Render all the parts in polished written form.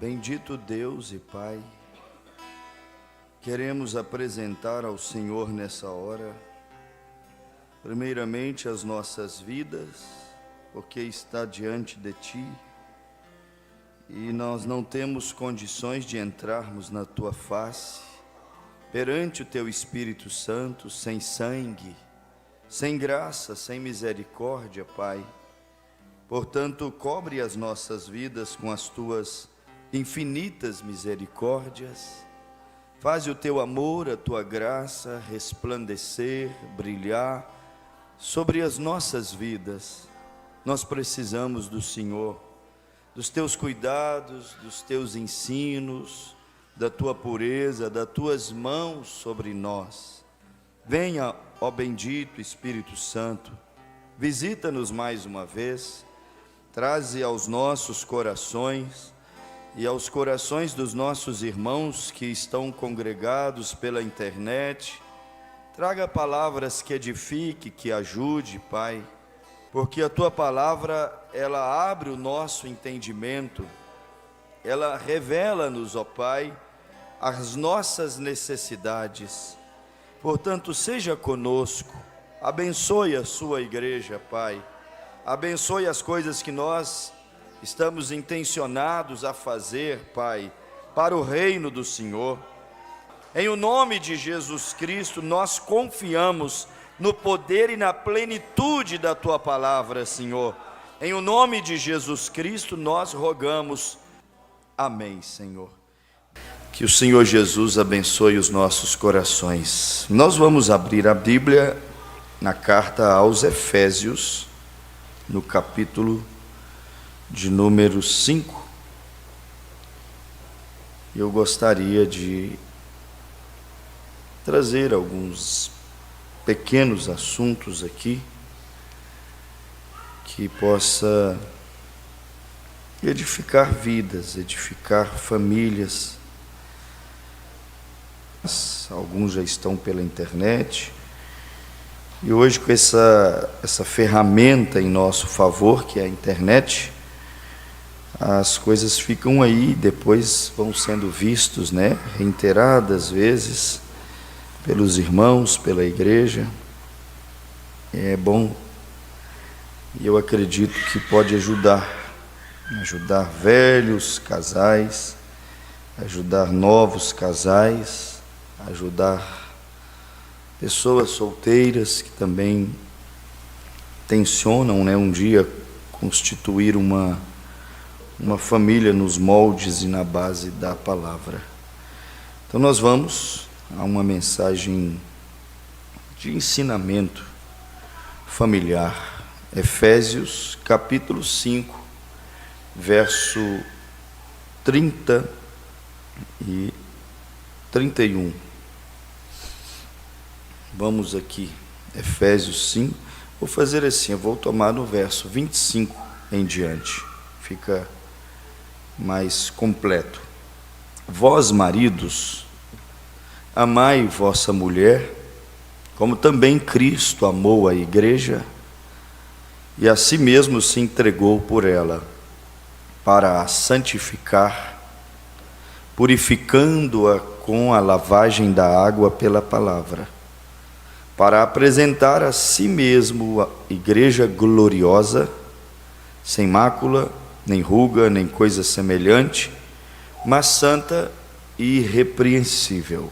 Bendito Deus e Pai, queremos apresentar ao Senhor nessa hora, primeiramente as nossas vidas, porque está diante de Ti, e nós não temos condições de entrarmos na Tua face, perante o Teu Espírito Santo, sem sangue, sem graça, sem misericórdia, Pai. Portanto, cobre as nossas vidas com as Tuas infinitas misericórdias, faz o Teu amor, a Tua graça resplandecer, brilhar sobre as nossas vidas. Nós precisamos do Senhor, dos Teus cuidados, dos Teus ensinos, da Tua pureza, das Tuas mãos sobre nós. Venha, ó bendito Espírito Santo, visita-nos mais uma vez, traze aos nossos corações e aos corações dos nossos irmãos que estão congregados pela internet, traga palavras que edifique, que ajude, Pai, porque a Tua palavra, ela abre o nosso entendimento, ela revela-nos, ó Pai, as nossas necessidades. Portanto, seja conosco, abençoe a Sua igreja, Pai, abençoe as coisas que nós estamos intencionados a fazer, Pai, para o reino do Senhor. Em o nome de Jesus Cristo, nós confiamos no poder e na plenitude da Tua palavra, Senhor. Em o nome de Jesus Cristo, nós rogamos. Amém, Senhor. Que o Senhor Jesus abençoe os nossos corações. Nós vamos abrir a Bíblia na carta aos Efésios, no capítulo de número 5, eu gostaria de trazer alguns pequenos assuntos aqui, que possa edificar vidas, edificar famílias. Alguns já estão pela internet, e hoje com essa ferramenta em nosso favor, que é a internet, as coisas ficam aí, depois vão sendo vistos, reiteradas vezes, pelos irmãos, pela igreja. É bom, e eu acredito que pode ajudar velhos casais, ajudar novos casais, ajudar pessoas solteiras que também tensionam, um dia constituir uma família nos moldes e na base da palavra. Então nós vamos a uma mensagem de ensinamento familiar. Efésios capítulo 5, verso 30 e 31. Vamos aqui, Efésios 5, vou fazer assim, eu vou tomar no verso 25 em diante, fica mais completo. Vós, maridos, amai vossa mulher, como também Cristo amou a igreja, e a si mesmo se entregou por ela, para a santificar, purificando-a com a lavagem da água pela palavra, para apresentar a si mesmo a igreja gloriosa, sem mácula, nem ruga, nem coisa semelhante, mas santa e irrepreensível.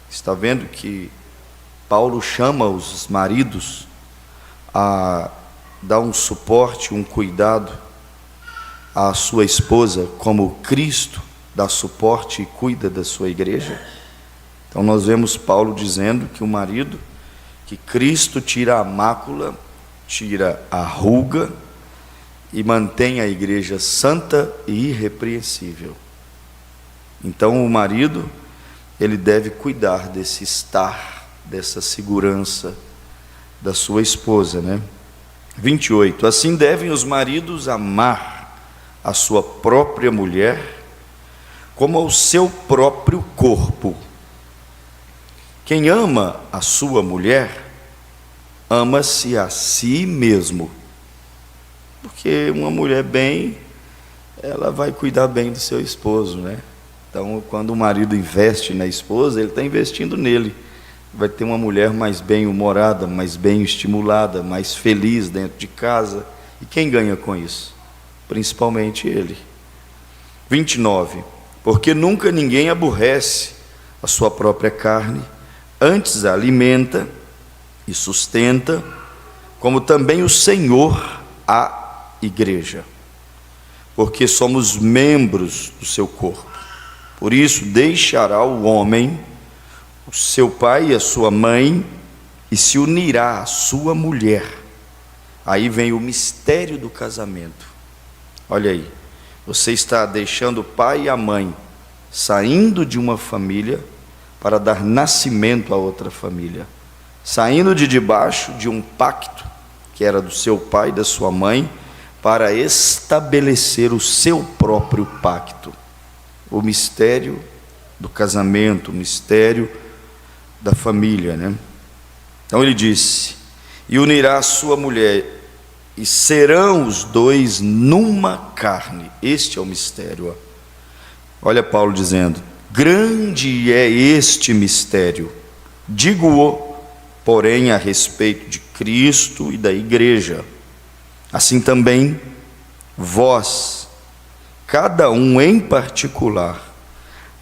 Está vendo que Paulo chama os maridos a dar um suporte, um cuidado à sua esposa, como Cristo dá suporte e cuida da sua igreja. Então nós vemos Paulo dizendo que o marido, que Cristo tira a mácula, tira a ruga, e mantém a igreja santa e irrepreensível. Então o marido, ele deve cuidar desse estar, dessa segurança da sua esposa, 28. Assim devem os maridos amar a sua própria mulher como ao seu próprio corpo. Quem ama a sua mulher, ama-se a si mesmo. Porque uma mulher bem ela vai cuidar bem do seu esposo, né? Então, quando o marido investe na esposa, ele está investindo nele. Vai ter uma mulher mais bem-humorada, mais bem estimulada, mais feliz dentro de casa. E quem ganha com isso? Principalmente ele. 29. Porque nunca ninguém aborrece a sua própria carne, antes a alimenta e sustenta, como também o Senhor a igreja, porque somos membros do seu corpo. Por isso deixará o homem o seu pai e a sua mãe, e se unirá à sua mulher. Aí vem o mistério do casamento. Olha aí, você está deixando o pai e a mãe, saindo de uma família para dar nascimento a outra família, saindo de debaixo de um pacto que era do seu pai e da sua mãe, para estabelecer o seu próprio pacto. O mistério do casamento, o mistério da família, né? Então ele disse: e unirá a sua mulher, e serão os dois numa carne. Este é o mistério. Olha Paulo dizendo: grande é este mistério, digo-o, porém, a respeito de Cristo e da igreja. Assim também vós, cada um em particular,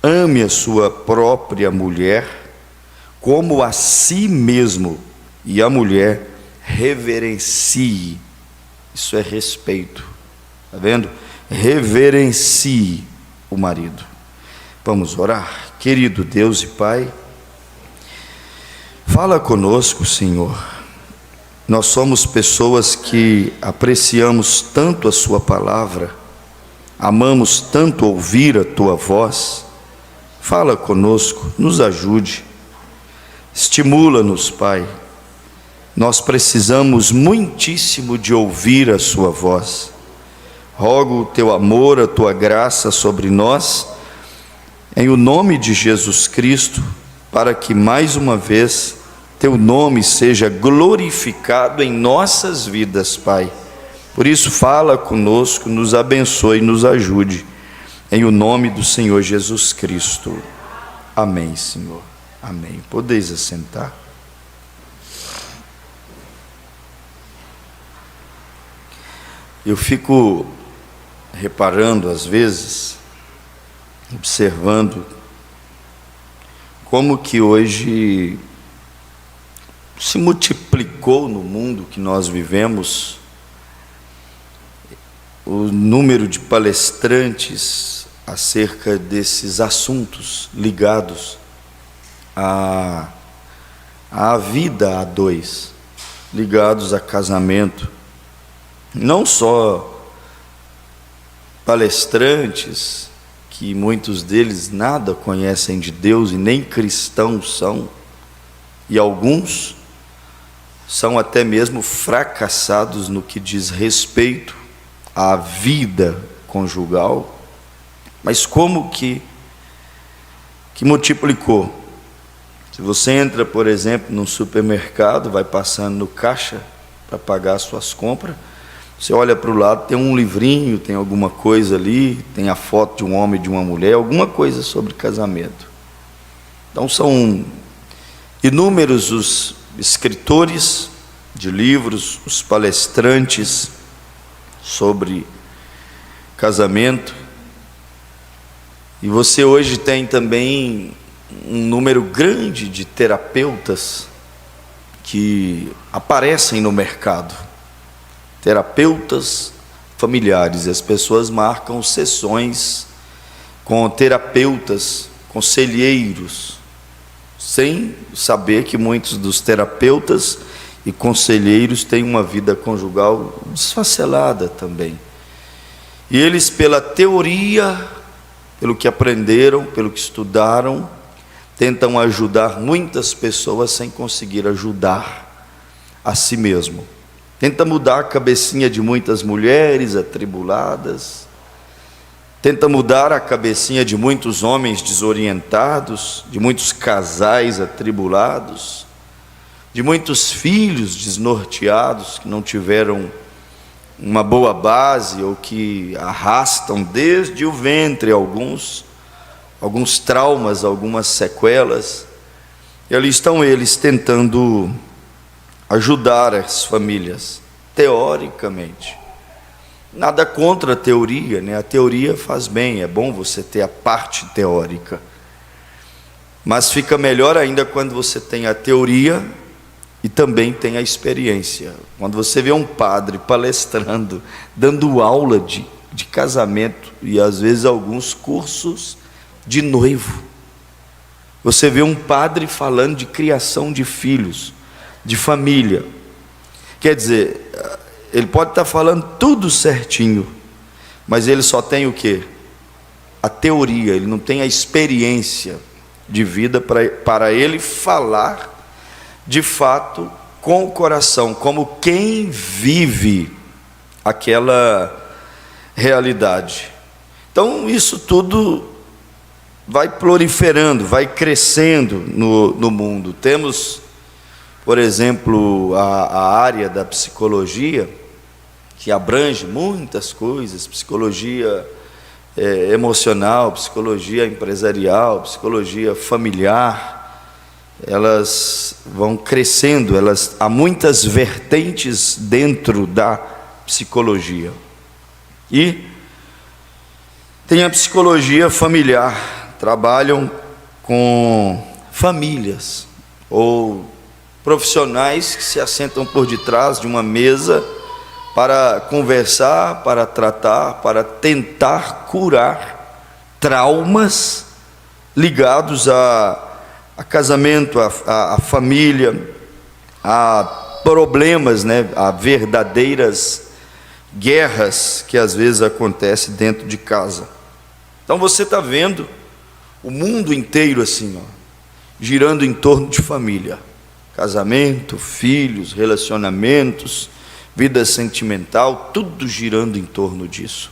ame a sua própria mulher como a si mesmo, e a mulher reverencie. Isso é respeito, está vendo? Reverencie o marido. Vamos orar. Querido Deus e Pai, fala conosco, Senhor. Nós somos pessoas que apreciamos tanto a sua palavra, amamos tanto ouvir a tua voz. Fala conosco, nos ajude, estimula-nos, Pai. Nós precisamos muitíssimo de ouvir a sua voz. Rogo o teu amor, a tua graça sobre nós, em o nome de Jesus Cristo, para que mais uma vez teu nome seja glorificado em nossas vidas, Pai. Por isso fala conosco, nos abençoe e nos ajude, em o nome do Senhor Jesus Cristo. Amém, Senhor. Amém. Podeis assentar. Eu fico reparando às vezes, observando como que hoje se multiplicou no mundo que nós vivemos o número de palestrantes acerca desses assuntos ligados à vida a dois, ligados a casamento. Não só palestrantes, que muitos deles nada conhecem de Deus e nem cristãos são, e alguns são até mesmo fracassados no que diz respeito à vida conjugal, mas como que multiplicou? Se você entra, por exemplo, num supermercado, vai passando no caixa para pagar as suas compras, você olha para o lado, tem um livrinho, tem alguma coisa ali, tem a foto de um homem e de uma mulher, alguma coisa sobre casamento. Então são inúmeros os escritores de livros, os palestrantes sobre casamento. E você hoje tem também um número grande de terapeutas que aparecem no mercado. Terapeutas familiares. As pessoas marcam sessões com terapeutas, conselheiros, sem saber que muitos dos terapeutas e conselheiros têm uma vida conjugal desfacelada também. E eles, pela teoria, pelo que aprenderam, pelo que estudaram, tentam ajudar muitas pessoas sem conseguir ajudar a si mesmo. Tenta mudar a cabecinha de muitas mulheres atribuladas, tenta mudar a cabecinha de muitos homens desorientados, de muitos casais atribulados, de muitos filhos desnorteados que não tiveram uma boa base, ou que arrastam desde o ventre alguns traumas, algumas sequelas. E ali estão eles tentando ajudar as famílias, teoricamente. Nada contra a teoria, né? A teoria faz bem, é bom você ter a parte teórica. Mas fica melhor ainda quando você tem a teoria e também tem a experiência. Quando você vê um padre palestrando, dando aula de casamento e às vezes alguns cursos de noivo. Você vê um padre falando de criação de filhos, de família. Quer dizer, ele pode estar falando tudo certinho, mas ele só tem o quê? A teoria, ele não tem a experiência de vida para ele falar de fato com o coração, como quem vive aquela realidade. Então isso tudo vai proliferando, vai crescendo no mundo. Temos, por exemplo, a área da psicologia, que abrange muitas coisas: psicologia emocional, psicologia empresarial, psicologia familiar. Elas vão crescendo, há muitas vertentes dentro da psicologia. E tem a psicologia familiar, trabalham com famílias, ou profissionais que se assentam por detrás de uma mesa para conversar, para tratar, para tentar curar traumas ligados a casamento, a família, a problemas, né, a verdadeiras guerras que às vezes acontecem dentro de casa. Então você está vendo o mundo inteiro assim, girando em torno de família, casamento, filhos, relacionamentos, vida sentimental, tudo girando em torno disso.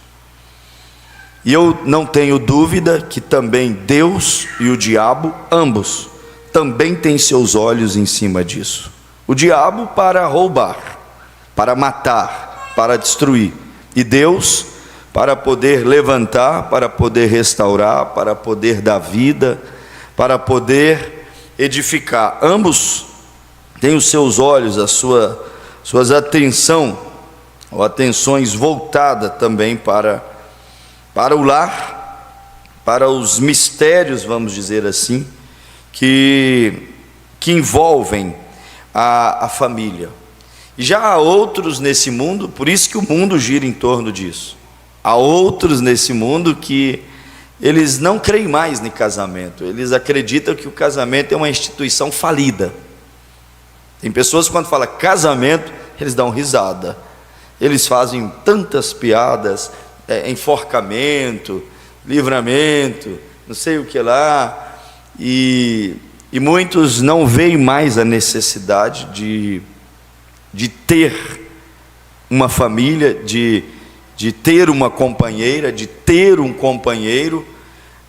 E eu não tenho dúvida que também Deus e o diabo, ambos, também têm seus olhos em cima disso. O diabo para roubar, para matar, para destruir, e Deus para poder levantar, para poder restaurar, para poder dar vida, para poder edificar. Ambos têm os seus olhos, suas atenções voltadas também para o lar, para os mistérios, vamos dizer assim, que envolvem a família. E já há outros nesse mundo, por isso que o mundo gira em torno disso. Há outros nesse mundo que eles não creem mais em casamento, eles acreditam que o casamento é uma instituição falida. Tem pessoas que quando falam casamento, eles dão risada, eles fazem tantas piadas, enforcamento, livramento, não sei o que lá, e muitos não veem mais a necessidade de ter uma família, de ter uma companheira, de ter um companheiro,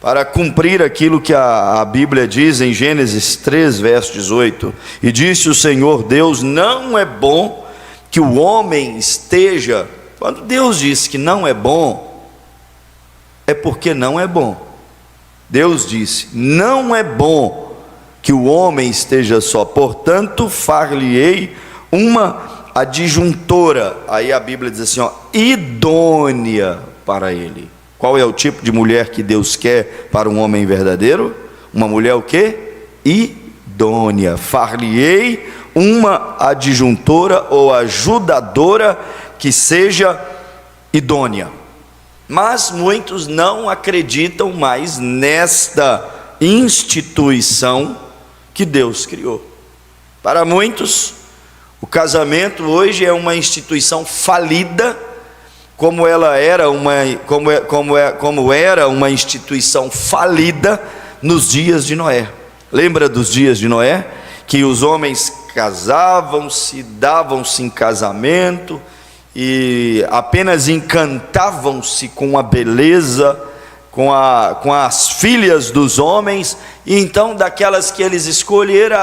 para cumprir aquilo que a Bíblia diz em Gênesis 3, verso 18: e disse o Senhor Deus, não é bom que o homem esteja. Quando Deus diz que não é bom, é porque não é bom. Deus disse, não é bom que o homem esteja só, portanto far-lhe-ei uma adjuntora. Aí a Bíblia diz assim, idônea para ele. Qual é o tipo de mulher que Deus quer para um homem verdadeiro? Uma mulher o quê? Idônea. Far-lhe-ei uma adjuntora ou ajudadora que seja idônea. Mas muitos não acreditam mais nesta instituição que Deus criou. Para muitos, o casamento hoje é uma instituição falida, como era uma instituição falida nos dias de Noé. Lembra dos dias de Noé? Que os homens casavam-se, davam-se em casamento e apenas encantavam-se com a beleza, com as filhas dos homens, e então daquelas que eles escolheram,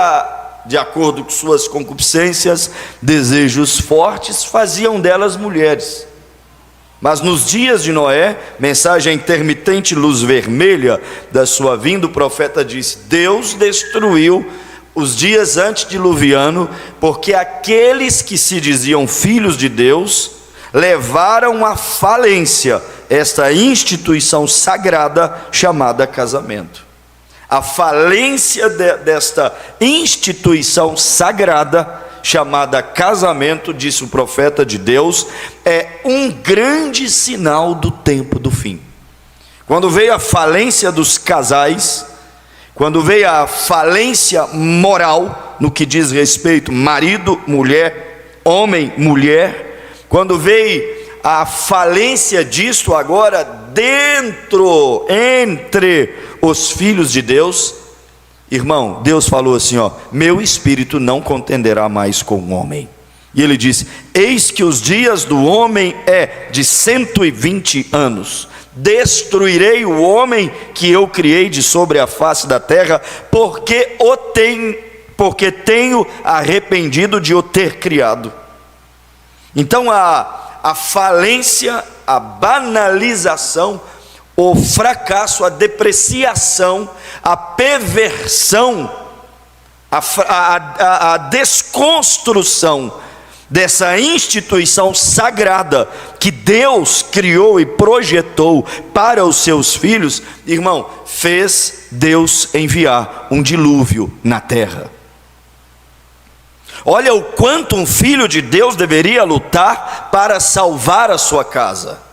de acordo com suas concupiscências, desejos fortes, faziam delas mulheres. Mas nos dias de Noé, mensagem intermitente, luz vermelha da sua vinda, o profeta disse: Deus destruiu os dias antediluviano, porque aqueles que se diziam filhos de Deus levaram à falência esta instituição sagrada chamada casamento. A falência desta instituição sagrada chamada casamento, disse o profeta de Deus, é um grande sinal do tempo do fim. Quando veio a falência dos casais, quando veio a falência moral no que diz respeito marido, mulher, homem, mulher, quando veio a falência disto agora entre os filhos de Deus, irmão, Deus falou assim, meu espírito não contenderá mais com o homem. E ele disse: eis que os dias do homem é de 120 anos. Destruirei o homem que eu criei de sobre a face da terra, porque tenho arrependido de o ter criado. Então a falência, a banalização, o fracasso, a depreciação, a perversão, a desconstrução dessa instituição sagrada que Deus criou e projetou para os seus filhos, irmão, fez Deus enviar um dilúvio na terra. Olha o quanto um filho de Deus deveria lutar para salvar a sua casa.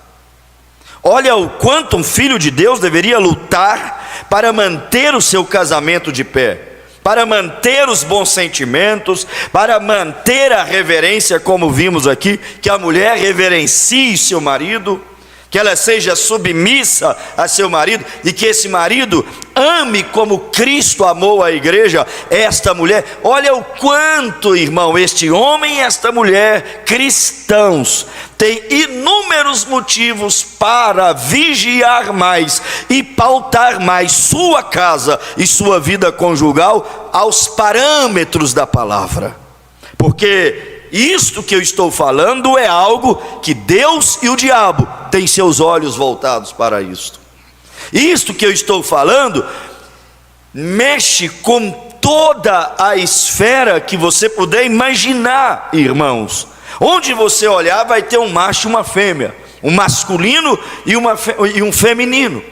Olha o quanto um filho de Deus deveria lutar para manter o seu casamento de pé, para manter os bons sentimentos, para manter a reverência, como vimos aqui, que a mulher reverencie seu marido, que ela seja submissa a seu marido, e que esse marido ame como Cristo amou a igreja, esta mulher. Olha o quanto, irmão, este homem e esta mulher, cristãos, têm inúmeros motivos para vigiar mais e pautar mais sua casa e sua vida conjugal aos parâmetros da palavra, porque isto que eu estou falando é algo que Deus e o diabo têm seus olhos voltados para isto. Isto que eu estou falando mexe com toda a esfera que você puder imaginar, irmãos. Onde você olhar vai ter um macho e uma fêmea, um masculino e um feminino.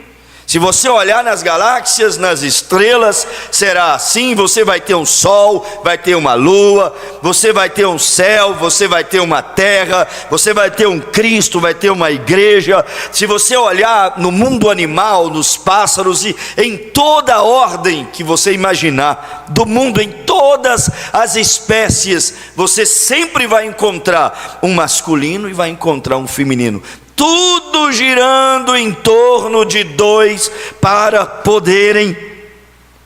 Se você olhar nas galáxias, nas estrelas, será assim. Você vai ter um sol, vai ter uma lua, você vai ter um céu, você vai ter uma terra, você vai ter um Cristo, vai ter uma igreja. Se você olhar no mundo animal, nos pássaros e em toda a ordem que você imaginar do mundo, em todas as espécies, você sempre vai encontrar um masculino e vai encontrar um feminino. Tudo girando em torno de dois, para poderem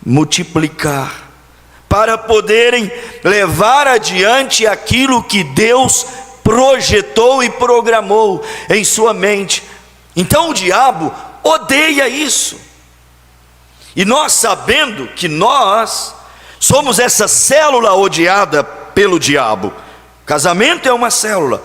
multiplicar, para poderem levar adiante aquilo que Deus projetou e programou em sua mente. Então o diabo odeia isso, e nós, sabendo que nós somos essa célula odiada pelo diabo. Casamento é uma célula,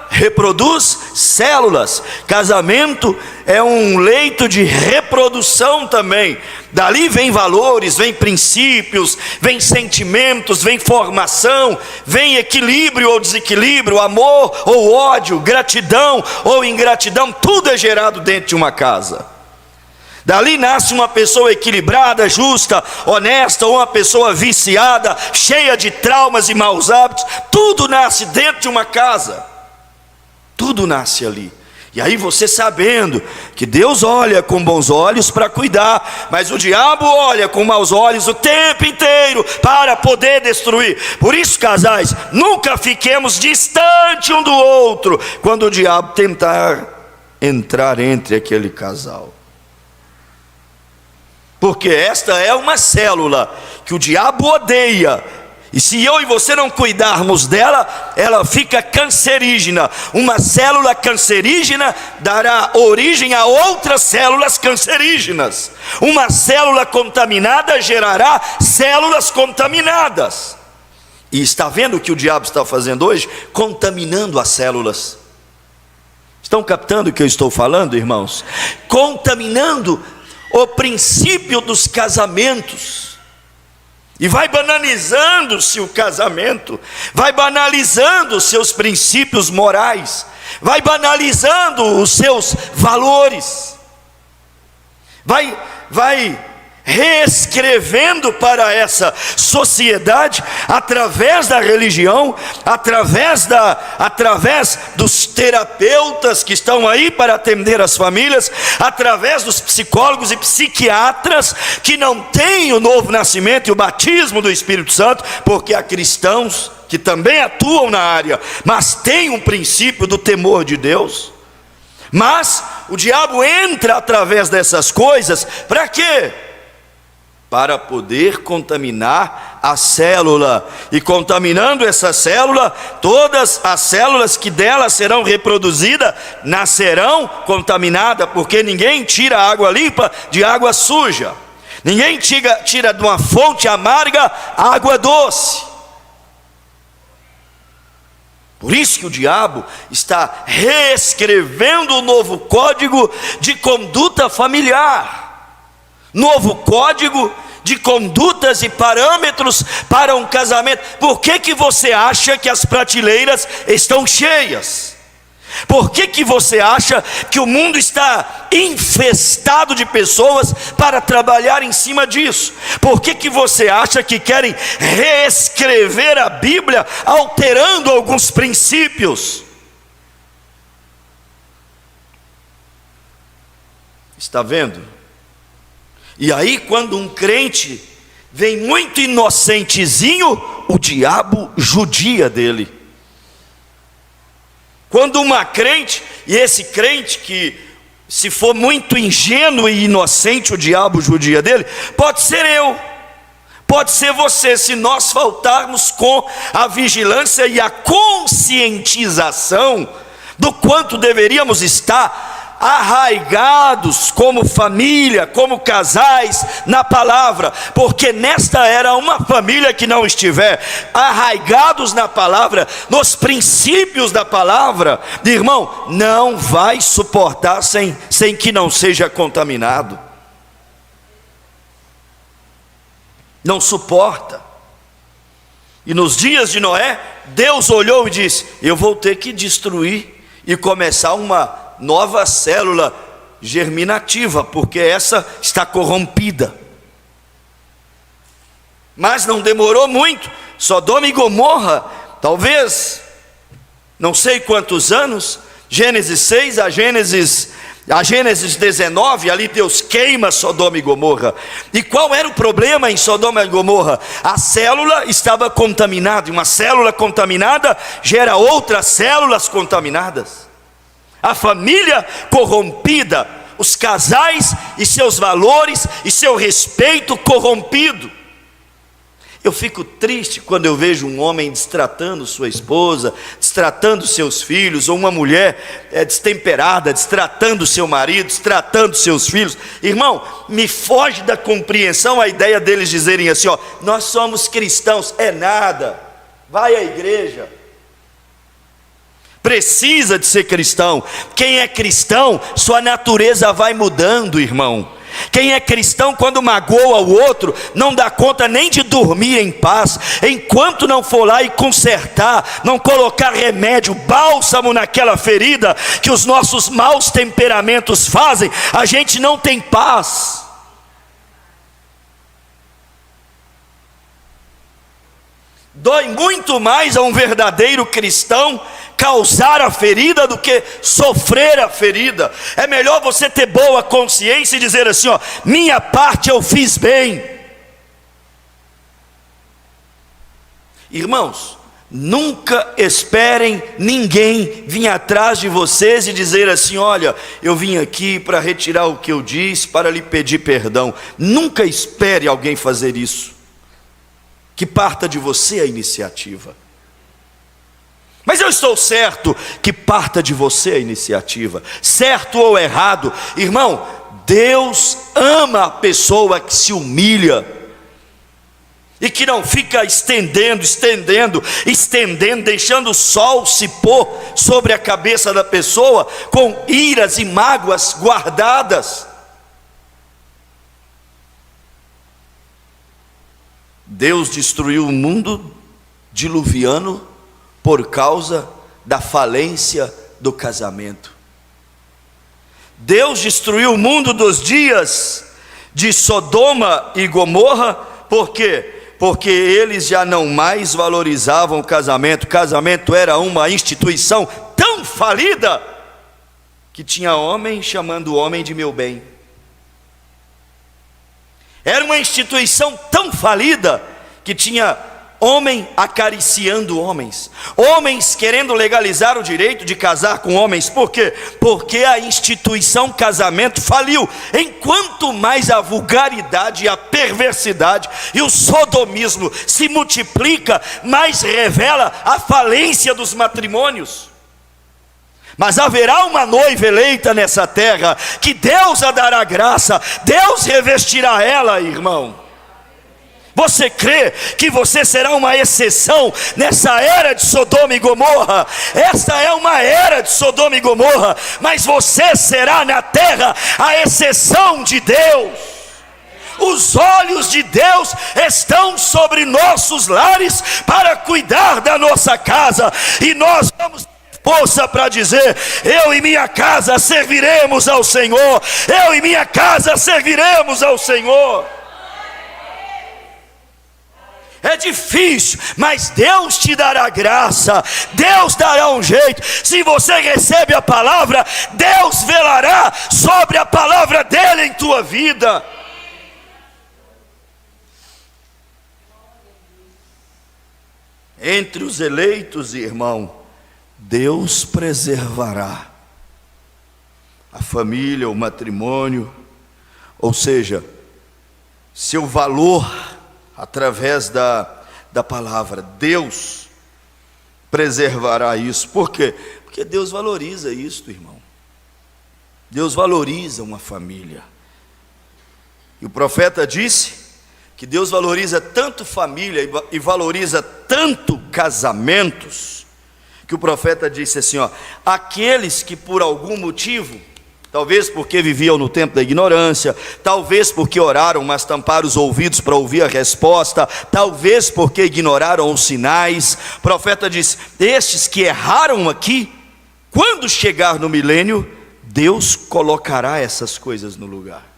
reproduz células. Casamento é um leito de reprodução também. Dali vem valores, vem princípios, vem sentimentos, vem formação, vem equilíbrio ou desequilíbrio, amor ou ódio, gratidão ou ingratidão. Tudo é gerado dentro de uma casa. Dali nasce uma pessoa equilibrada, justa, honesta, ou uma pessoa viciada, cheia de traumas e maus hábitos. Tudo nasce dentro de uma casa. Tudo nasce ali. E aí você, sabendo que Deus olha com bons olhos para cuidar, mas o diabo olha com maus olhos o tempo inteiro para poder destruir. Por isso, casais, nunca fiquemos distante um do outro quando o diabo tentar entrar entre aquele casal. Porque esta é uma célula que o diabo odeia. E se eu e você não cuidarmos dela, ela fica cancerígena. Uma célula cancerígena dará origem a outras células cancerígenas. Uma célula contaminada gerará células contaminadas. E está vendo o que o diabo está fazendo hoje? Contaminando as células. Estão captando o que eu estou falando, irmãos? Contaminando o princípio dos casamentos. E vai banalizando-se o casamento, vai banalizando os seus princípios morais, vai banalizando os seus valores, vai reescrevendo para essa sociedade, através da religião, através dos terapeutas que estão aí para atender as famílias, através dos psicólogos e psiquiatras que não têm o novo nascimento e o batismo do Espírito Santo, porque há cristãos que também atuam na área, mas têm um princípio do temor de Deus. Mas o diabo entra através dessas coisas, para quê? Para poder contaminar a célula, e contaminando essa célula, todas as células que dela serão reproduzidas nascerão contaminadas, porque ninguém tira água limpa de água suja, ninguém tira de uma fonte amarga água doce. Por isso que o diabo está reescrevendo o novo código de conduta familiar, novo código de condutas e parâmetros para um casamento. Por que você acha que as prateleiras estão cheias? Por que você acha que o mundo está infestado de pessoas para trabalhar em cima disso? Por que você acha que querem reescrever a Bíblia, alterando alguns princípios? Está vendo? E aí, quando um crente vem muito inocentezinho, o diabo judia dele. Quando uma crente, e esse crente que se for muito ingênuo e inocente, o diabo judia dele, pode ser eu, pode ser você, se nós faltarmos com a vigilância e a conscientização do quanto deveríamos estar arraigados como família, como casais na palavra, porque nesta era uma família que não estiver arraigados na palavra, nos princípios da palavra, irmão, não vai suportar sem que não seja contaminado, não suporta. E nos dias de Noé, Deus olhou e disse: eu vou ter que destruir e começar uma nova célula germinativa, porque essa está corrompida. Mas não demorou muito. Sodoma e Gomorra, talvez, não sei quantos anos, Gênesis 6 a Gênesis 19, ali Deus queima Sodoma e Gomorra. E qual era o problema em Sodoma e Gomorra? A célula estava contaminada, e uma célula contaminada gera outras células contaminadas. A família corrompida, os casais e seus valores e seu respeito corrompido. Eu fico triste quando eu vejo um homem destratando sua esposa, destratando seus filhos, ou uma mulher destemperada, destratando seu marido, destratando seus filhos. Irmão, me foge da compreensão a ideia deles dizerem assim: ó, nós somos cristãos. É nada, vai à igreja. Precisa de ser cristão. Quem é cristão, sua natureza vai mudando, irmão. Quem é cristão, quando magoa o outro, não dá conta nem de dormir em paz, enquanto não for lá e consertar, não colocar remédio, bálsamo naquela ferida que os nossos maus temperamentos fazem, a gente não tem paz. Dói muito mais a um verdadeiro cristão causar a ferida do que sofrer a ferida. É melhor você ter boa consciência e dizer assim: ó, minha parte eu fiz bem. Irmãos, nunca esperem ninguém vir atrás de vocês e dizer assim: olha, eu vim aqui para retirar o que eu disse, para lhe pedir perdão. Nunca espere alguém fazer isso. Que parta de você a iniciativa. Mas eu estou certo que parta de você a iniciativa. Certo ou errado, irmão, Deus ama a pessoa que se humilha. e que não fica estendendo, deixando o sol se pôr sobre a cabeça da pessoa com iras e mágoas guardadas. Deus destruiu o mundo diluviano por causa da falência do casamento. Deus destruiu o mundo dos dias de Sodoma e Gomorra, por quê? Porque eles já não mais valorizavam o casamento. O casamento era uma instituição tão falida que tinha homem chamando homem de meu bem. Era uma instituição tão falida que tinha homem acariciando homens, homens querendo legalizar o direito de casar com homens. Por quê? Porque a instituição casamento faliu. Enquanto mais a vulgaridade, a perversidade e o sodomismo se multiplica, mais revela a falência dos matrimônios. Mas haverá uma noiva eleita nessa terra, que Deus a dará graça, Deus revestirá ela, irmão. Você crê que você será uma exceção nessa era de Sodoma e Gomorra? Esta é uma era de Sodoma e Gomorra, mas você será na terra a exceção de Deus. Os olhos de Deus estão sobre nossos lares para cuidar da nossa casa, e nós vamos ter força para dizer: eu e minha casa serviremos ao Senhor, eu e minha casa serviremos ao Senhor. É difícil, mas Deus te dará graça, Deus dará um jeito. Se você recebe a palavra, Deus velará sobre a palavra dele em tua vida. Entre os eleitos, irmão, Deus preservará a família, o matrimônio, ou seja, seu valor através da palavra. Deus preservará isso. Por quê? Porque Deus valoriza isso, irmão. Deus valoriza uma família. E o profeta disse que Deus valoriza tanto família e valoriza tanto casamentos, que o profeta disse assim, ó: aqueles que por algum motivo, talvez porque viviam no tempo da ignorância, talvez porque oraram, mas tamparam os ouvidos para ouvir a resposta, talvez porque ignoraram os sinais, o profeta diz: estes que erraram aqui, quando chegar no milênio, Deus colocará essas coisas no lugar.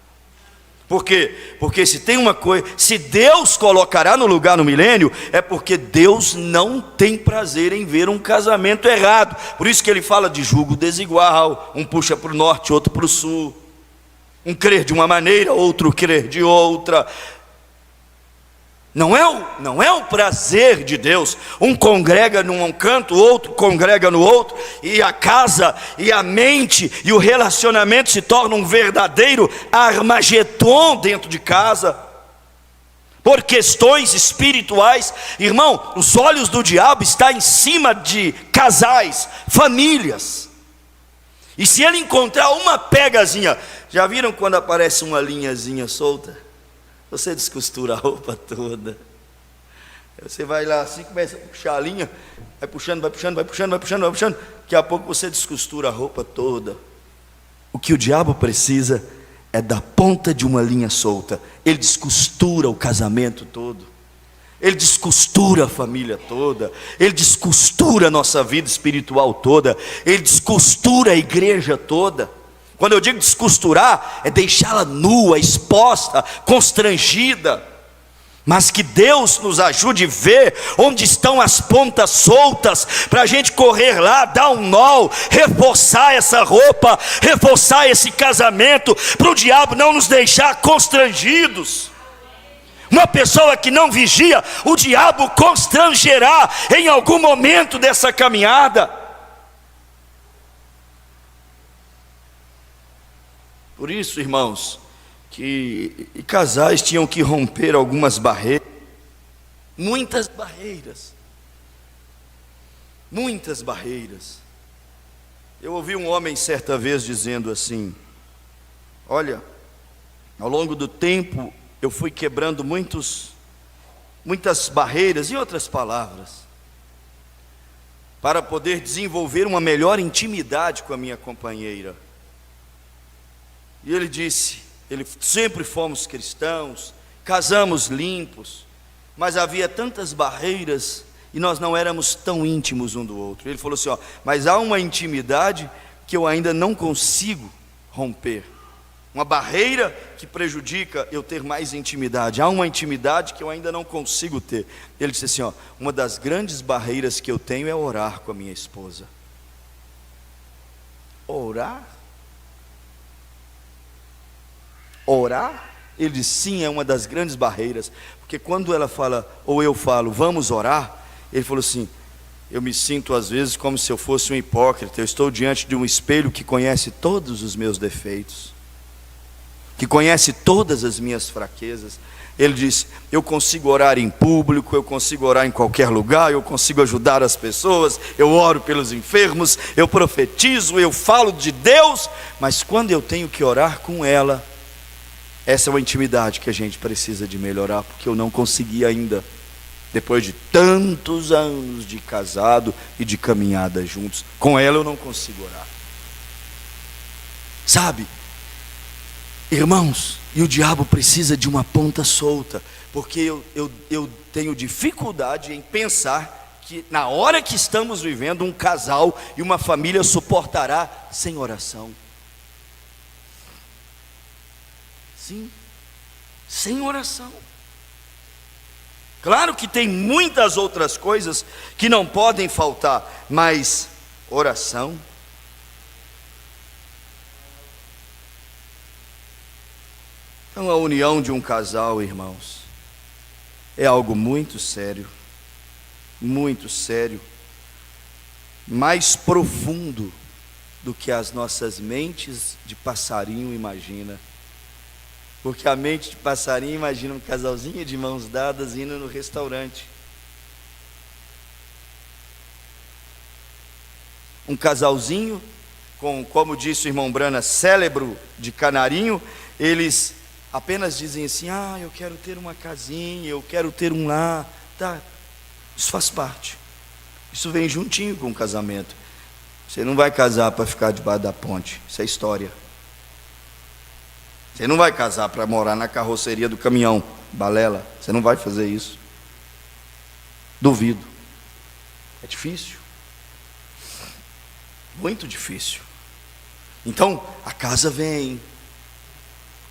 Por quê? Porque se tem uma coisa, se Deus colocará no lugar no milênio, é porque Deus não tem prazer em ver um casamento errado. Por isso que ele fala de julgo desigual, um puxa para o norte, outro para o sul, um crer de uma maneira, outro crer de outra. Não é o prazer de Deus. Um congrega num canto, o outro congrega no outro, e a casa, e a mente, e o relacionamento se torna um verdadeiro Armagedon dentro de casa, por questões espirituais. Irmão, os olhos do diabo estão em cima de casais, famílias, e se ele encontrar uma pegazinha, já viram quando aparece uma linhazinha solta? Você descostura a roupa toda. Você vai lá assim, começa a puxar a linha, vai puxando. Daqui a pouco você descostura a roupa toda. O que o diabo precisa é da ponta de uma linha solta. Ele descostura o casamento todo, ele descostura a família toda, ele descostura a nossa vida espiritual toda, ele descostura a igreja toda. Quando eu digo descosturar, é deixá-la nua, exposta, constrangida. Mas que Deus nos ajude a ver onde estão as pontas soltas, para a gente correr lá, dar um nó, reforçar essa roupa, reforçar esse casamento, para o diabo não nos deixar constrangidos. Uma pessoa que não vigia, o diabo constrangerá em algum momento dessa caminhada. Por isso, irmãos, que casais tinham que romper algumas barreiras, muitas barreiras. Eu ouvi um homem certa vez dizendo assim: olha, ao longo do tempo eu fui quebrando muitos muitas barreiras, em outras palavras, para poder desenvolver uma melhor intimidade com a minha companheira. E ele disse, sempre fomos cristãos, casamos limpos, mas havia tantas barreiras e nós não éramos tão íntimos um do outro. Ele falou assim, mas há uma intimidade que eu ainda não consigo romper. Uma barreira que prejudica eu ter mais intimidade. Há uma intimidade que eu ainda não consigo ter. Ele disse assim, uma das grandes barreiras que eu tenho é orar com a minha esposa. Orar? Orar? Ele disse, sim, é uma das grandes barreiras. Porque quando ela fala, ou eu falo, vamos orar, ele falou assim, eu me sinto às vezes como se eu fosse um hipócrita. Eu estou diante de um espelho que conhece todos os meus defeitos, que conhece todas as minhas fraquezas. Ele disse, eu consigo orar em público, eu consigo orar em qualquer lugar, eu consigo ajudar as pessoas, eu oro pelos enfermos, eu profetizo, eu falo de Deus, mas quando eu tenho que orar com ela, essa é uma intimidade que a gente precisa de melhorar, porque eu não consegui ainda, depois de tantos anos de casado e de caminhada juntos. Com ela eu não consigo orar. Sabe, irmãos, e o diabo precisa de uma ponta solta, porque eu tenho dificuldade em pensar que na hora que estamos vivendo, um casal e uma família suportará sem oração. Sim, sem oração. Claro que tem muitas outras coisas que não podem faltar, mas oração. Então a união de um casal, irmãos, é algo muito sério, mais profundo do que as nossas mentes de passarinho imagina. Porque a mente de passarinho imagina um casalzinho de mãos dadas indo no restaurante. Um casalzinho com, como disse o irmão Brana, cérebro de canarinho. Eles apenas dizem assim, eu quero ter uma casinha, eu quero ter um lar. Tá, isso faz parte. Isso vem juntinho com o casamento. Você não vai casar para ficar debaixo da ponte. Isso é história. Você não vai casar para morar na carroceria do caminhão, balela. Você não vai fazer isso. Duvido. É difícil. Muito difícil. Então, a casa vem,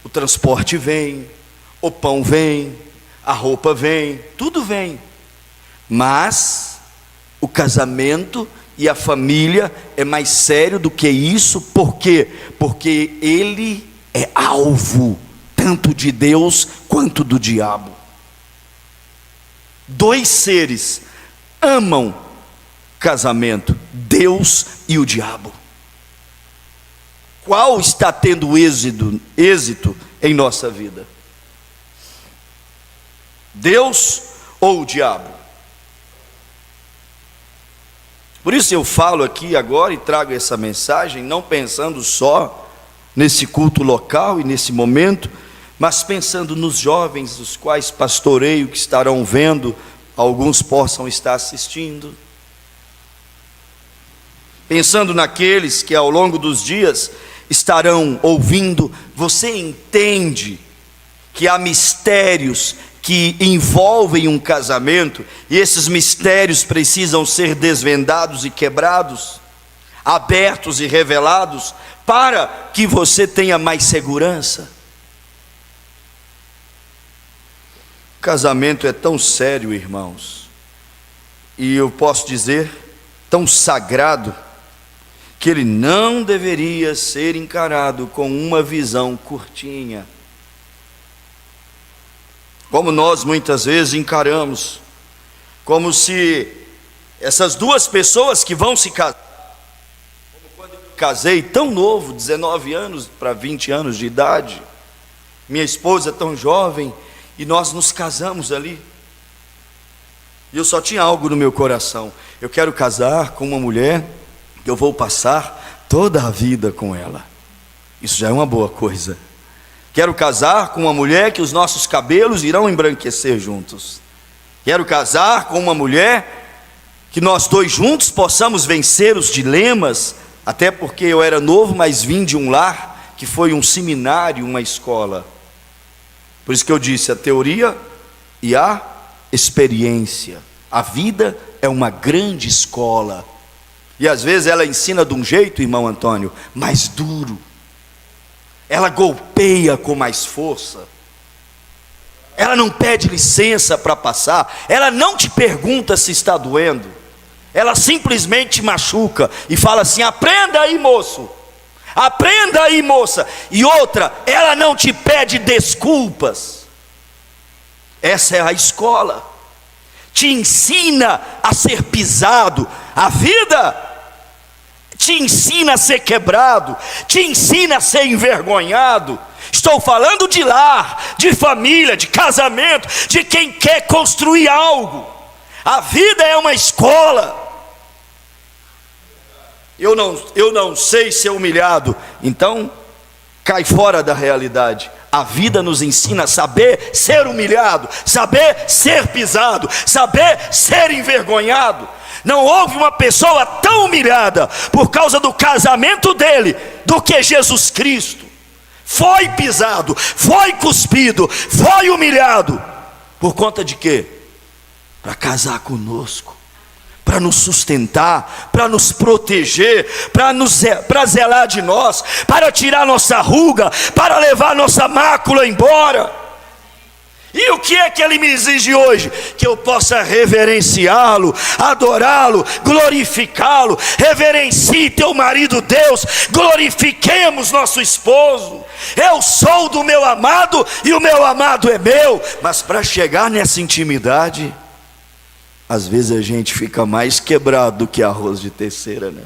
o transporte vem, o pão vem, a roupa vem, tudo vem. Mas o casamento e a família é mais sério do que isso. Por quê? Porque ele é alvo tanto de Deus quanto do diabo. Dois seres amam casamento, Deus e o diabo. Qual está tendo êxito em nossa vida? Deus ou o diabo? Por isso eu falo aqui agora e trago essa mensagem, não pensando só nesse culto local e nesse momento, mas pensando nos jovens, os quais pastoreio, que estarão vendo, alguns possam estar assistindo. Pensando naqueles que ao longo dos dias estarão ouvindo. Você entende que há mistérios que envolvem um casamento, e esses mistérios precisam ser desvendados e quebrados, abertos e revelados, para que você tenha mais segurança. O casamento é tão sério, irmãos, e eu posso dizer, tão sagrado, que ele não deveria ser encarado com uma visão curtinha, como nós muitas vezes encaramos, como se essas duas pessoas que vão se casar, casei tão novo, 19 anos para 20 anos de idade, minha esposa tão jovem, e nós nos casamos ali, e eu só tinha algo no meu coração: eu quero casar com uma mulher que eu vou passar toda a vida com ela. Isso já é uma boa coisa. Quero casar com uma mulher que os nossos cabelos irão embranquecer juntos. Quero casar com uma mulher que nós dois juntos possamos vencer os dilemas, até porque eu era novo, mas vim de um lar que foi um seminário, uma escola. Por isso que eu disse, a teoria e a experiência. A vida é uma grande escola. E às vezes ela ensina de um jeito, irmão Antônio, mais duro. Ela golpeia com mais força. Ela não pede licença para passar. Ela não te pergunta se está doendo. Ela simplesmente machuca e fala assim: aprenda aí, moço. Aprenda aí, moça. E outra, ela não te pede desculpas. Essa é a escola. Te ensina a ser pisado. A vida te ensina a ser quebrado, te ensina a ser envergonhado. Estou falando de lar, de família, de casamento, de quem quer construir algo. A vida é uma escola. Eu não sei ser humilhado, então cai fora da realidade. A vida nos ensina a saber ser humilhado, saber ser pisado, saber ser envergonhado. Não houve uma pessoa tão humilhada por causa do casamento dele do que Jesus Cristo. Foi pisado, foi cuspido, foi humilhado. Por conta de quê? Para casar conosco, para nos sustentar, para nos proteger, para zelar de nós, para tirar nossa ruga, para levar nossa mácula embora. E o que é que ele me exige hoje? Que eu possa reverenciá-lo, adorá-lo, glorificá-lo. Reverencie teu marido Deus, glorifiquemos nosso esposo. Eu sou do meu amado e o meu amado é meu. Mas para chegar nessa intimidade, às vezes a gente fica mais quebrado do que arroz de terceira, né?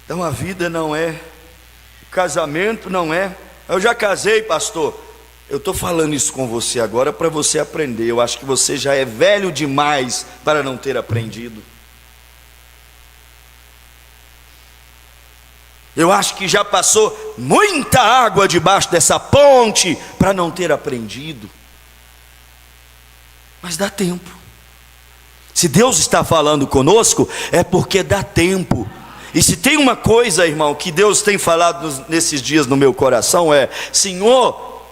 Então a vida não é, o casamento não é. Eu já casei, pastor. Eu estou falando isso com você agora para você aprender. Eu acho que você já é velho demais para não ter aprendido. Eu acho que já passou muita água debaixo dessa ponte para não ter aprendido. Mas dá tempo. Se Deus está falando conosco, é porque dá tempo. E se tem uma coisa, irmão, que Deus tem falado nesses dias no meu coração é: Senhor,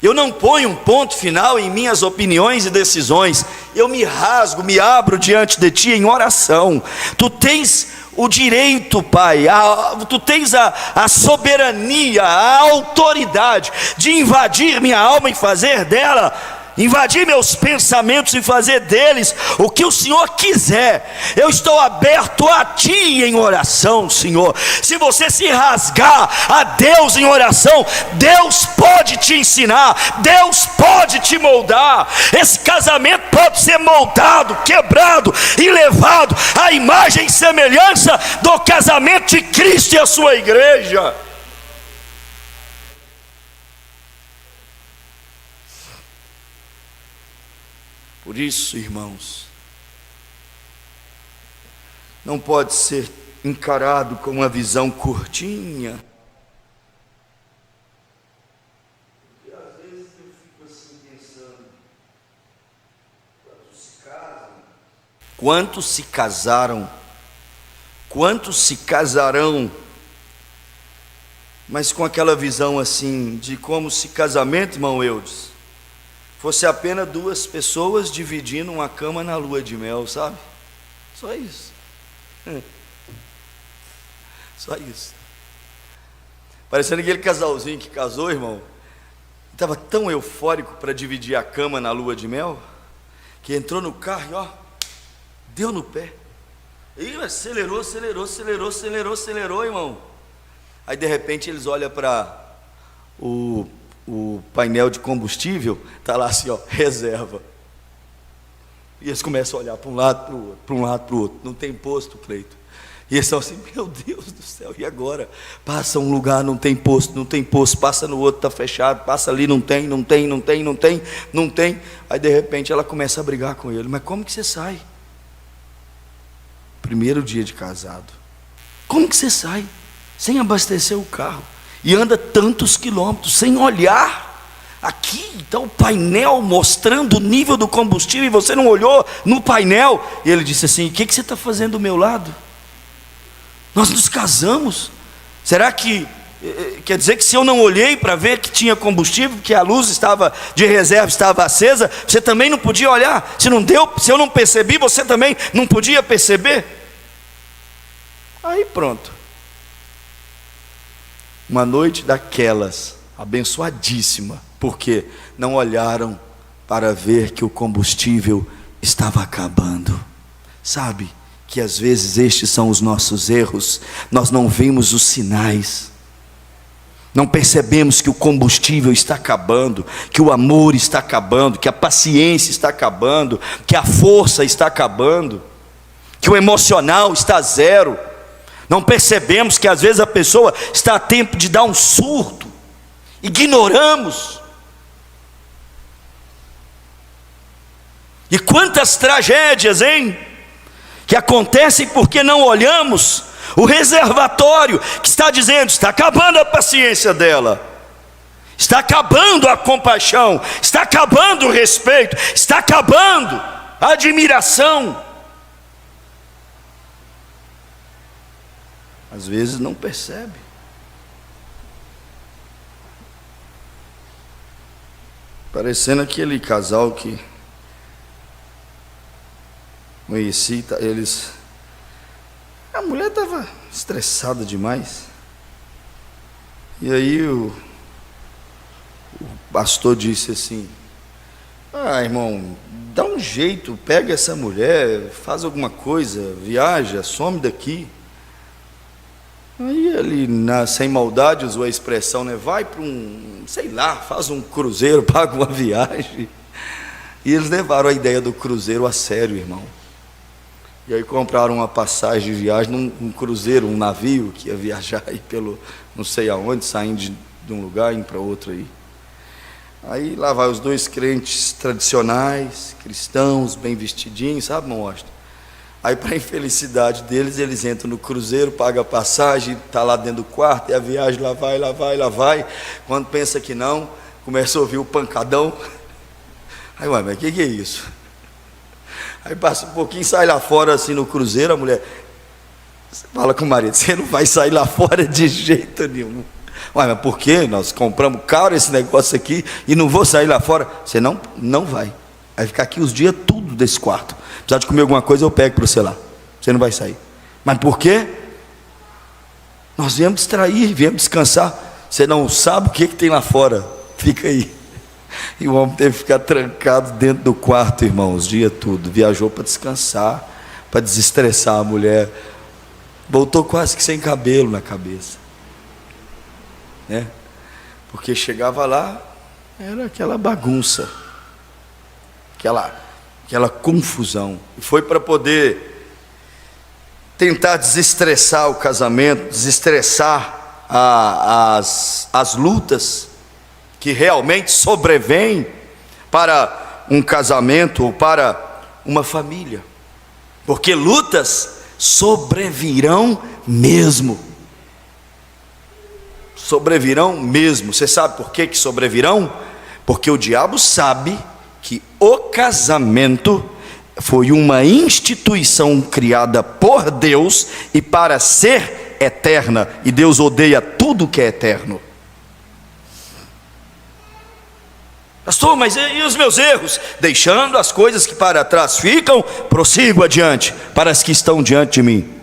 eu não ponho um ponto final em minhas opiniões e decisões. Eu me rasgo, me abro diante de Ti em oração. Tu tens o direito, Pai, Tu tens a soberania, a autoridade de invadir minha alma e fazer dela, invadir meus pensamentos e fazer deles o que o Senhor quiser. Eu estou aberto a Ti em oração, Senhor. Se você se rasgar a Deus em oração, Deus pode te ensinar, Deus pode te moldar. Esse casamento pode ser moldado, quebrado e levado à imagem e semelhança do casamento de Cristo e a sua igreja. Por isso, irmãos, não pode ser encarado com uma visão curtinha. Porque às vezes eu fico assim pensando: quantos se casam? Quantos se casaram? Quantos se casarão? Mas com aquela visão assim, de como se casamento, irmão Eudes, fosse apenas duas pessoas dividindo uma cama na lua de mel, sabe? Só isso. Só isso. Parecendo aquele casalzinho que casou, irmão, estava tão eufórico para dividir a cama na lua de mel, que entrou no carro e ó, deu no pé. E acelerou, irmão. Aí de repente eles olham para o painel de combustível, está lá assim, ó, reserva. E eles começam a olhar para um lado, para o outro. Não tem posto, Cleito. E eles estão assim: meu Deus do céu, e agora? Passa um lugar, não tem posto, passa no outro, está fechado, passa ali, não tem. Aí de repente ela começa a brigar com ele: mas como que você sai? Primeiro dia de casado. Como que você sai sem abastecer o carro? e anda tantos quilômetros sem olhar. Aqui está o painel mostrando o nível do combustível e você não olhou no painel. E ele disse assim: o que você está fazendo do meu lado? Nós nos casamos. Será que quer dizer que se eu não olhei para ver que tinha combustível, que a luz estava de reserva, estava acesa, você também não podia olhar? Se não deu, se eu não percebi, você também não podia perceber? Aí pronto. Uma noite daquelas, abençoadíssima, porque não olharam para ver que o combustível estava acabando. Sabe que às vezes estes são os nossos erros. Nós não vemos os sinais, não percebemos que o combustível está acabando, que o amor está acabando, que a paciência está acabando, que a força está acabando, que o emocional está zero. Não percebemos que às vezes a pessoa está a tempo de dar um surto. Ignoramos. E quantas tragédias, hein? Que acontecem porque não olhamos o reservatório que está dizendo: está acabando a paciência dela, está acabando a compaixão, está acabando o respeito, está acabando a admiração. Às vezes não percebe. Parecendo aquele casal que conheci, a mulher estava estressada demais. E aí o pastor disse assim: irmão, dá um jeito, pega essa mulher, faz alguma coisa, viaja, some daqui. Aí ele, sem maldade, usou a expressão, né? Vai para sei lá, faz um cruzeiro, paga uma viagem. E eles levaram a ideia do cruzeiro a sério, irmão. E aí compraram uma passagem de viagem num cruzeiro, um navio que ia viajar aí pelo não sei aonde, saindo de um lugar indo para outro aí. Aí lá vai os dois crentes tradicionais, cristãos, bem vestidinhos, sabe, irmão Washington? Aí, para a infelicidade deles, eles entram no cruzeiro, pagam a passagem, está lá dentro do quarto, e a viagem lá vai, lá vai, lá vai. Quando pensa que não, começa a ouvir o pancadão. Aí, mas o que é isso? Aí passa um pouquinho, sai lá fora assim no cruzeiro, a mulher fala com o marido: você não vai sair lá fora de jeito nenhum. Mas por quê? Nós compramos caro esse negócio aqui e não vou sair lá fora. Você não vai. Vai ficar aqui os dias tudo desse quarto. Precisar de comer alguma coisa, eu pego para você lá. Você não vai sair. Mas por quê? Nós viemos distrair, viemos descansar. Você não sabe o que tem lá fora. Fica aí. E o homem teve que ficar trancado dentro do quarto, irmão, os dias tudo. Viajou para descansar, para desestressar a mulher. Voltou quase que sem cabelo na cabeça, né? Porque chegava lá, era aquela bagunça, aquela confusão. E foi para poder tentar desestressar o casamento, desestressar as lutas que realmente sobrevêm para um casamento ou para uma família. Porque lutas sobrevirão mesmo. Sobrevirão mesmo. Você sabe por que sobrevirão? Porque o diabo sabe que o casamento foi uma instituição criada por Deus e para ser eterna, e Deus odeia tudo que é eterno. Pastor, mas e os meus erros? Deixando as coisas que para trás ficam, prossigo adiante para as que estão diante de mim.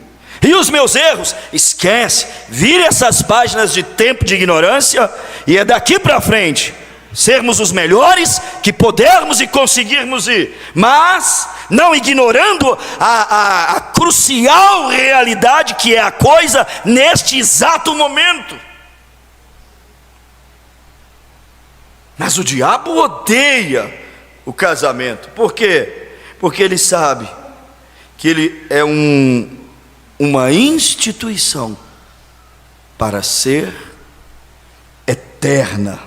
E os meus erros? Esquece, vire essas páginas de tempo de ignorância, e é daqui para frente sermos os melhores que pudermos e conseguirmos ir, mas não ignorando a crucial realidade que é a coisa neste exato momento. Mas o diabo odeia o casamento. Por quê? Porque ele sabe que ele é uma instituição para ser eterna.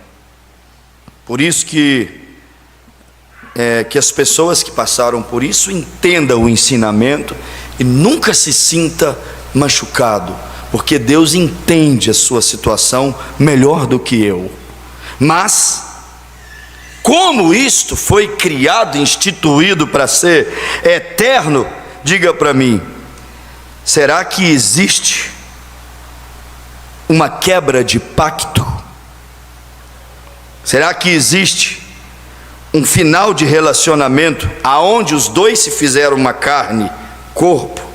Por isso que as pessoas que passaram por isso entendam o ensinamento e nunca se sinta machucado, porque Deus entende a sua situação melhor do que eu. Mas, como isto foi criado, instituído para ser eterno, diga para mim, será que existe uma quebra de pacto? Será que existe um final de relacionamento aonde os dois se fizeram uma carne, corpo,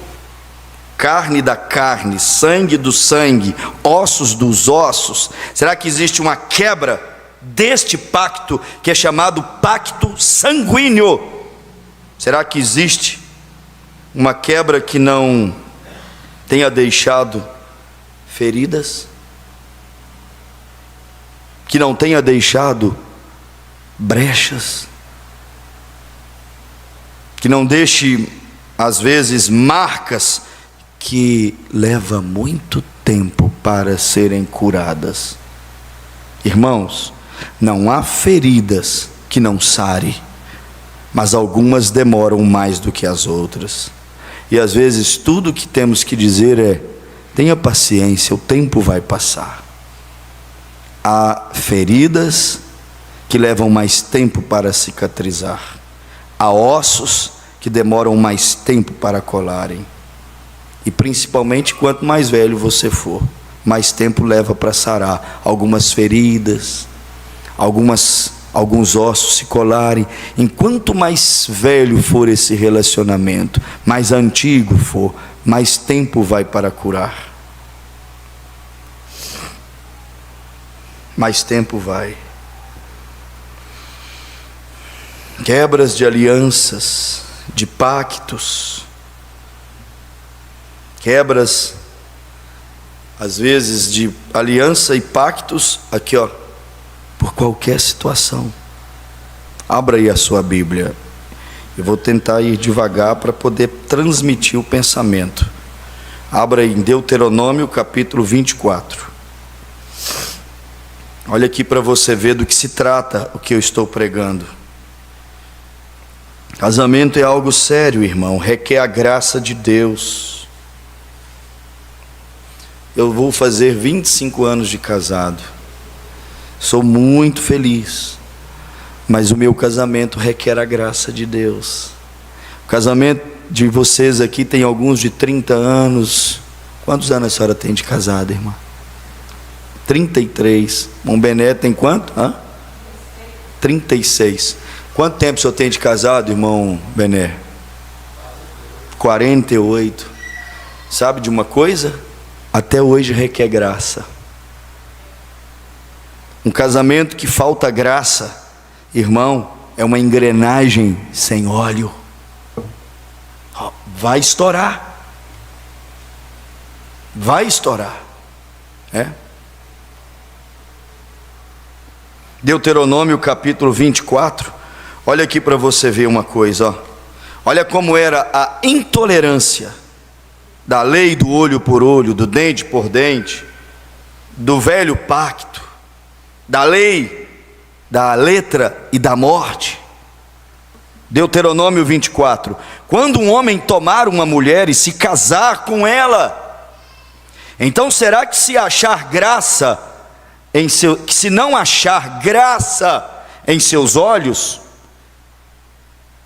carne da carne, sangue do sangue, ossos dos ossos? Será que existe uma quebra deste pacto que é chamado pacto sanguíneo? Será que existe uma quebra que não tenha deixado feridas? Que não tenha deixado brechas? Que não deixe, às vezes, marcas que leva muito tempo para serem curadas? Irmãos, não há feridas que não sarem, mas algumas demoram mais do que as outras. E às vezes tudo que temos que dizer é: tenha paciência, o tempo vai passar. Há feridas que levam mais tempo para cicatrizar. Há ossos que demoram mais tempo para colarem. E principalmente quanto mais velho você for, mais tempo leva para sarar algumas feridas, alguns ossos se colarem. Enquanto mais velho for esse relacionamento, mais antigo for, mais tempo vai para curar. Mais tempo vai. Quebras de alianças, de pactos, quebras, às vezes, de aliança e pactos, aqui ó, por qualquer situação. Abra aí a sua Bíblia. Eu vou tentar ir devagar para poder transmitir o pensamento. Abra aí em Deuteronômio capítulo 24. Olha aqui para você ver do que se trata o que eu estou pregando. Casamento é algo sério, irmão, requer a graça de Deus. Eu vou fazer 25 anos de casado. Sou muito feliz, mas o meu casamento requer a graça de Deus. O casamento de vocês aqui tem alguns de 30 anos. Quantos anos a senhora tem de casada, irmã? 33. Irmão Bené tem quanto? 36. Quanto tempo o senhor tem de casado, irmão Bené? 48. Sabe de uma coisa? Até hoje requer graça. Um casamento que falta graça, irmão, é uma engrenagem sem óleo. Vai estourar. Vai estourar. Deuteronômio capítulo 24. Olha aqui para você ver uma coisa, ó. Olha como era a intolerância da lei do olho por olho, do dente por dente, do velho pacto, da lei da letra e da morte. Deuteronômio 24. Quando um homem tomar uma mulher e se casar com ela, então será que se achar graça que se não achar graça em seus olhos,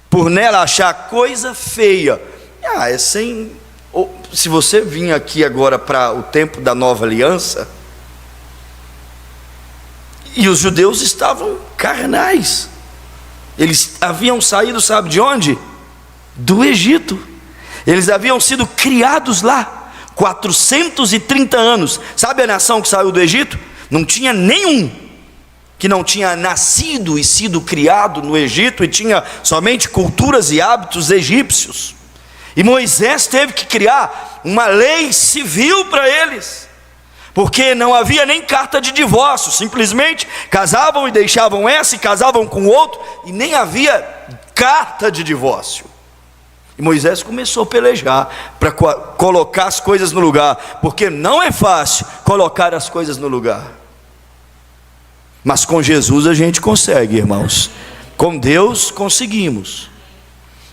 por nela achar coisa feia, se você vir aqui agora para o tempo da nova aliança, e os judeus estavam carnais, eles haviam saído, sabe de onde? Do Egito. Eles haviam sido criados lá 430 anos. Sabe a nação que saiu do Egito? Não tinha nenhum que não tinha nascido e sido criado no Egito, e tinha somente culturas e hábitos egípcios. E Moisés teve que criar uma lei civil para eles, porque não havia nem carta de divórcio. Simplesmente casavam e deixavam essa, e casavam com outro, e nem havia carta de divórcio. E Moisés começou a pelejar para colocar as coisas no lugar, porque não é fácil colocar as coisas no lugar. Mas com Jesus a gente consegue, irmãos. Com Deus conseguimos.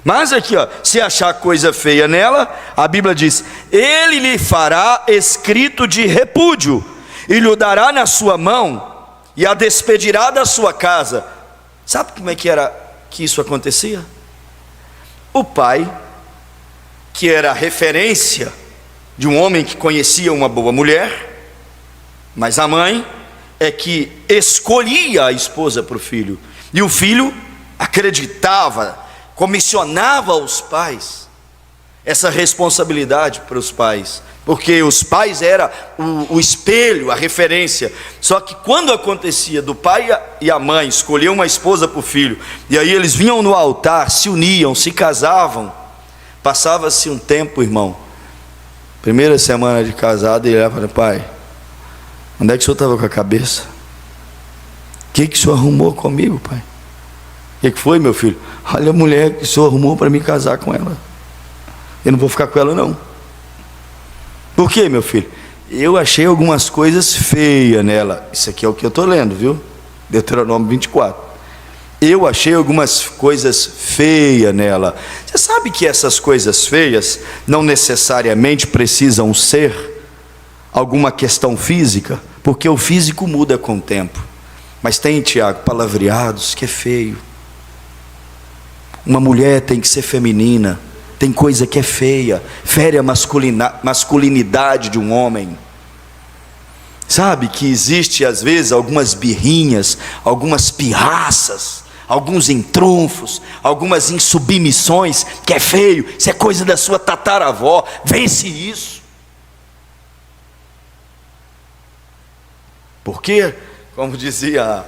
Mas aqui, ó, se achar coisa feia nela, a Bíblia diz: ele lhe fará escrito de repúdio, e lhe dará na sua mão, e a despedirá da sua casa. Sabe como é que era que isso acontecia? O pai, que era a referência de um homem que conhecia uma boa mulher, mas a mãe é que escolhia a esposa para o filho, e o filho acreditava, comissionava aos pais essa responsabilidade para os pais, porque os pais eram o espelho, a referência. Só que quando acontecia do pai e a mãe escolher uma esposa para o filho, e aí eles vinham no altar, se uniam, se casavam, passava-se um tempo, irmão, primeira semana de casado, ele olhava e falava: pai, onde é que o senhor estava com a cabeça? O que o senhor arrumou comigo, pai? O que foi, meu filho? Olha a mulher que o senhor arrumou para me casar com ela. Eu não vou ficar com ela, não. Por quê, meu filho? Eu achei algumas coisas feias nela. Isso aqui é o que eu estou lendo, viu? Deuteronômio 24. Eu achei algumas coisas feias nela. Você sabe que essas coisas feias não necessariamente precisam ser alguma questão física, porque o físico muda com o tempo. Mas tem, Tiago, palavreados que é feio. Uma mulher tem que ser feminina. Tem coisa que é feia, fere a masculinidade de um homem. Sabe que existe às vezes algumas birrinhas, algumas pirraças, alguns entrunfos, algumas insubmissões, que é feio. Isso é coisa da sua tataravó. Vence isso. Porque, como dizia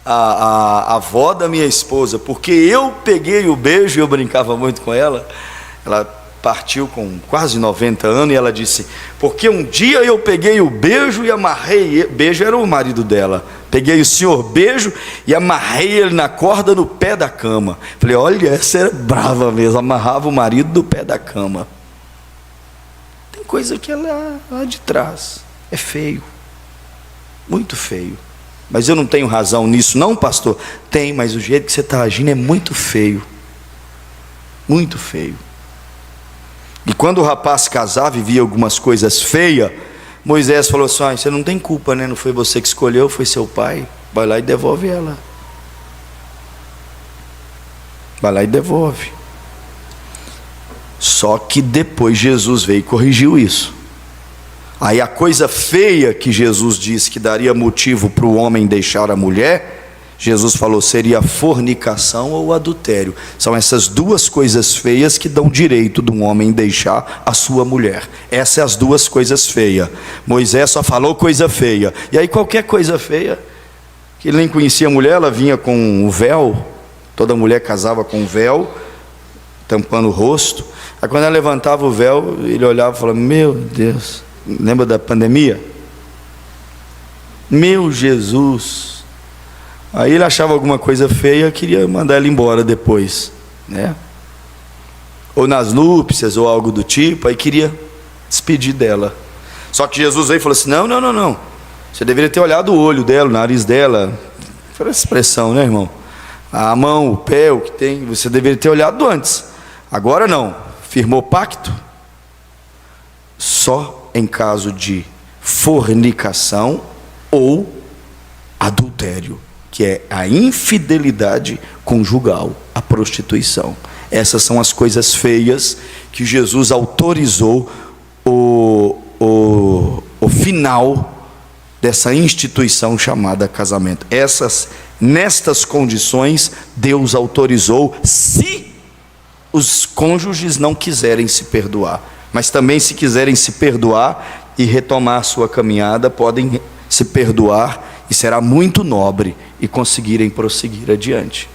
a avó da minha esposa, porque eu peguei o beijo e eu brincava muito com ela. Ela partiu com quase 90 anos e ela disse: porque um dia eu peguei o beijo e amarrei, beijo era o marido dela, peguei o senhor beijo e amarrei ele na corda no pé da cama. Falei: olha, essa era brava mesmo, amarrava o marido do pé da cama. Tem coisa que é lá de trás, é feio, muito feio. Mas eu não tenho razão nisso não, pastor? Tem, mas o jeito que você está agindo é muito feio, muito feio. E quando o rapaz casava e via algumas coisas feias, Moisés falou assim: ah, você não tem culpa, né? Não foi você que escolheu, foi seu pai. Vai lá e devolve ela. Vai lá e devolve. Só que depois Jesus veio e corrigiu isso. Aí a coisa feia que Jesus disse que daria motivo para o homem deixar a mulher, Jesus falou, seria fornicação ou adultério. São essas duas coisas feias que dão direito de um homem deixar a sua mulher. Essas são as duas coisas feias. Moisés só falou coisa feia. E aí qualquer coisa feia, que ele nem conhecia a mulher, ela vinha com o véu. Toda mulher casava com o véu, tampando o rosto. Aí quando ela levantava o véu, ele olhava e falava: meu Deus, lembra da pandemia? Meu Jesus. Aí ele achava alguma coisa feia, queria mandar ela embora depois, né? Ou nas núpcias, ou algo do tipo, aí queria despedir dela. Só que Jesus veio e falou assim: não, você deveria ter olhado o olho dela, o nariz dela. Foi essa expressão, né, irmão? A mão, o pé, o que tem, você deveria ter olhado antes. Agora não, firmou pacto só em caso de fornicação ou adultério, que é a infidelidade conjugal, a prostituição. Essas são as coisas feias que Jesus autorizou o final dessa instituição chamada casamento. Nestas condições, Deus autorizou, se os cônjuges não quiserem se perdoar. Mas também, se quiserem se perdoar e retomar sua caminhada, podem se perdoar, e será muito nobre, e conseguirem prosseguir adiante.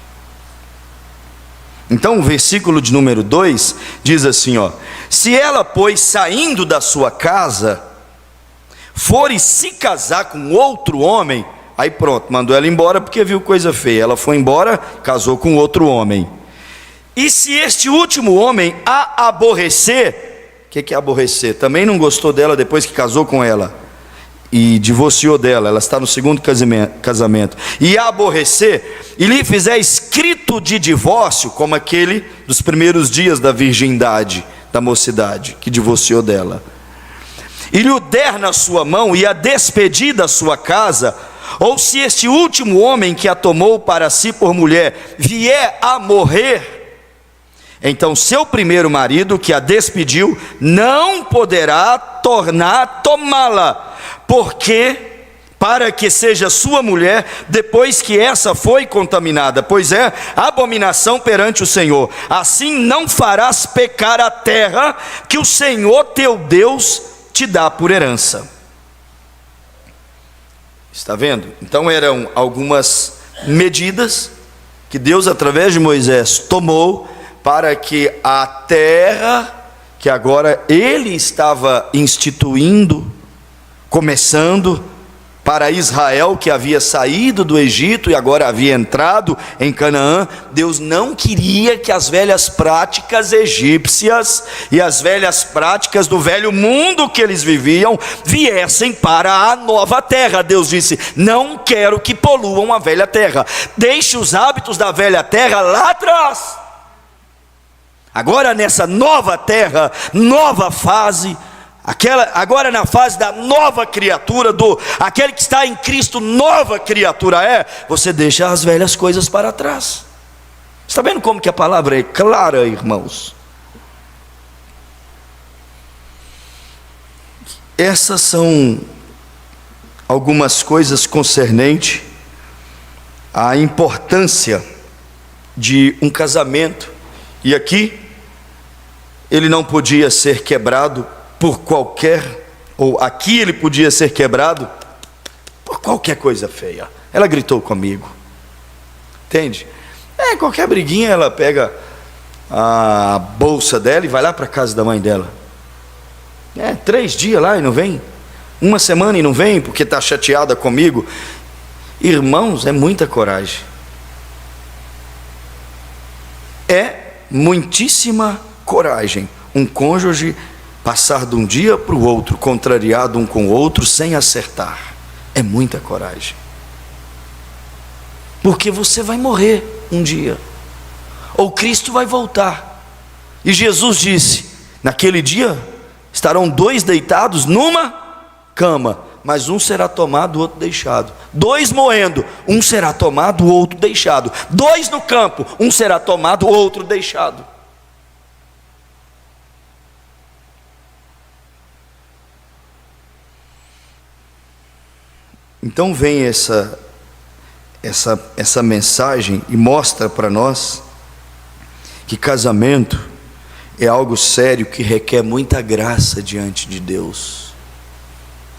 Então o versículo de número 2 diz assim, ó: se ela, pois, saindo da sua casa, for e se casar com outro homem, aí pronto, mandou ela embora porque viu coisa feia. Ela foi embora, casou com outro homem. E se este último homem a aborrecer, o que é aborrecer? Também não gostou dela depois que casou com ela, e divorciou dela, ela está no segundo casamento, e a aborrecer, e lhe fizer escrito de divórcio, como aquele dos primeiros dias da virgindade, da mocidade, que divorciou dela, e lhe o der na sua mão, e a despedir da sua casa, ou se este último homem que a tomou para si por mulher vier a morrer, então seu primeiro marido que a despediu não poderá tornar a tomá-la, porque para que seja sua mulher depois que essa foi contaminada, pois é abominação perante o Senhor. Assim não farás pecar a terra que o Senhor teu Deus te dá por herança. Está vendo? Então eram algumas medidas que Deus através de Moisés tomou para que a terra que agora ele estava instituindo, começando para Israel, que havia saído do Egito e agora havia entrado em Canaã, Deus não queria que as velhas práticas egípcias e as velhas práticas do velho mundo que eles viviam viessem para a nova terra. Deus disse: não quero que poluam a velha terra, deixe os hábitos da velha terra lá atrás. Agora nessa nova terra, nova fase, agora na fase da nova criatura, aquele que está em Cristo, nova criatura você deixa as velhas coisas para trás. Está vendo como que a palavra é clara, irmãos? Essas são algumas coisas concernentes à importância de um casamento. E aqui ele não podia ser quebrado por qualquer, ou aqui ele podia ser quebrado por qualquer coisa feia. Ela gritou comigo, entende? Qualquer briguinha ela pega a bolsa dela e vai lá para a casa da mãe dela. 3 dias lá e não vem, 1 semana e não vem porque está chateada comigo. Irmãos, é muita coragem, é muitíssima coragem um cônjuge passar de um dia para o outro, contrariado um com o outro, sem acertar. É muita coragem, porque você vai morrer um dia, ou Cristo vai voltar, e Jesus disse: naquele dia estarão 2 deitados numa cama, mas um será tomado, o outro deixado. 2 moendo, um será tomado, o outro deixado. 2 no campo, um será tomado, o outro deixado. Então vem essa mensagem e mostra para nós que casamento é algo sério que requer muita graça diante de Deus.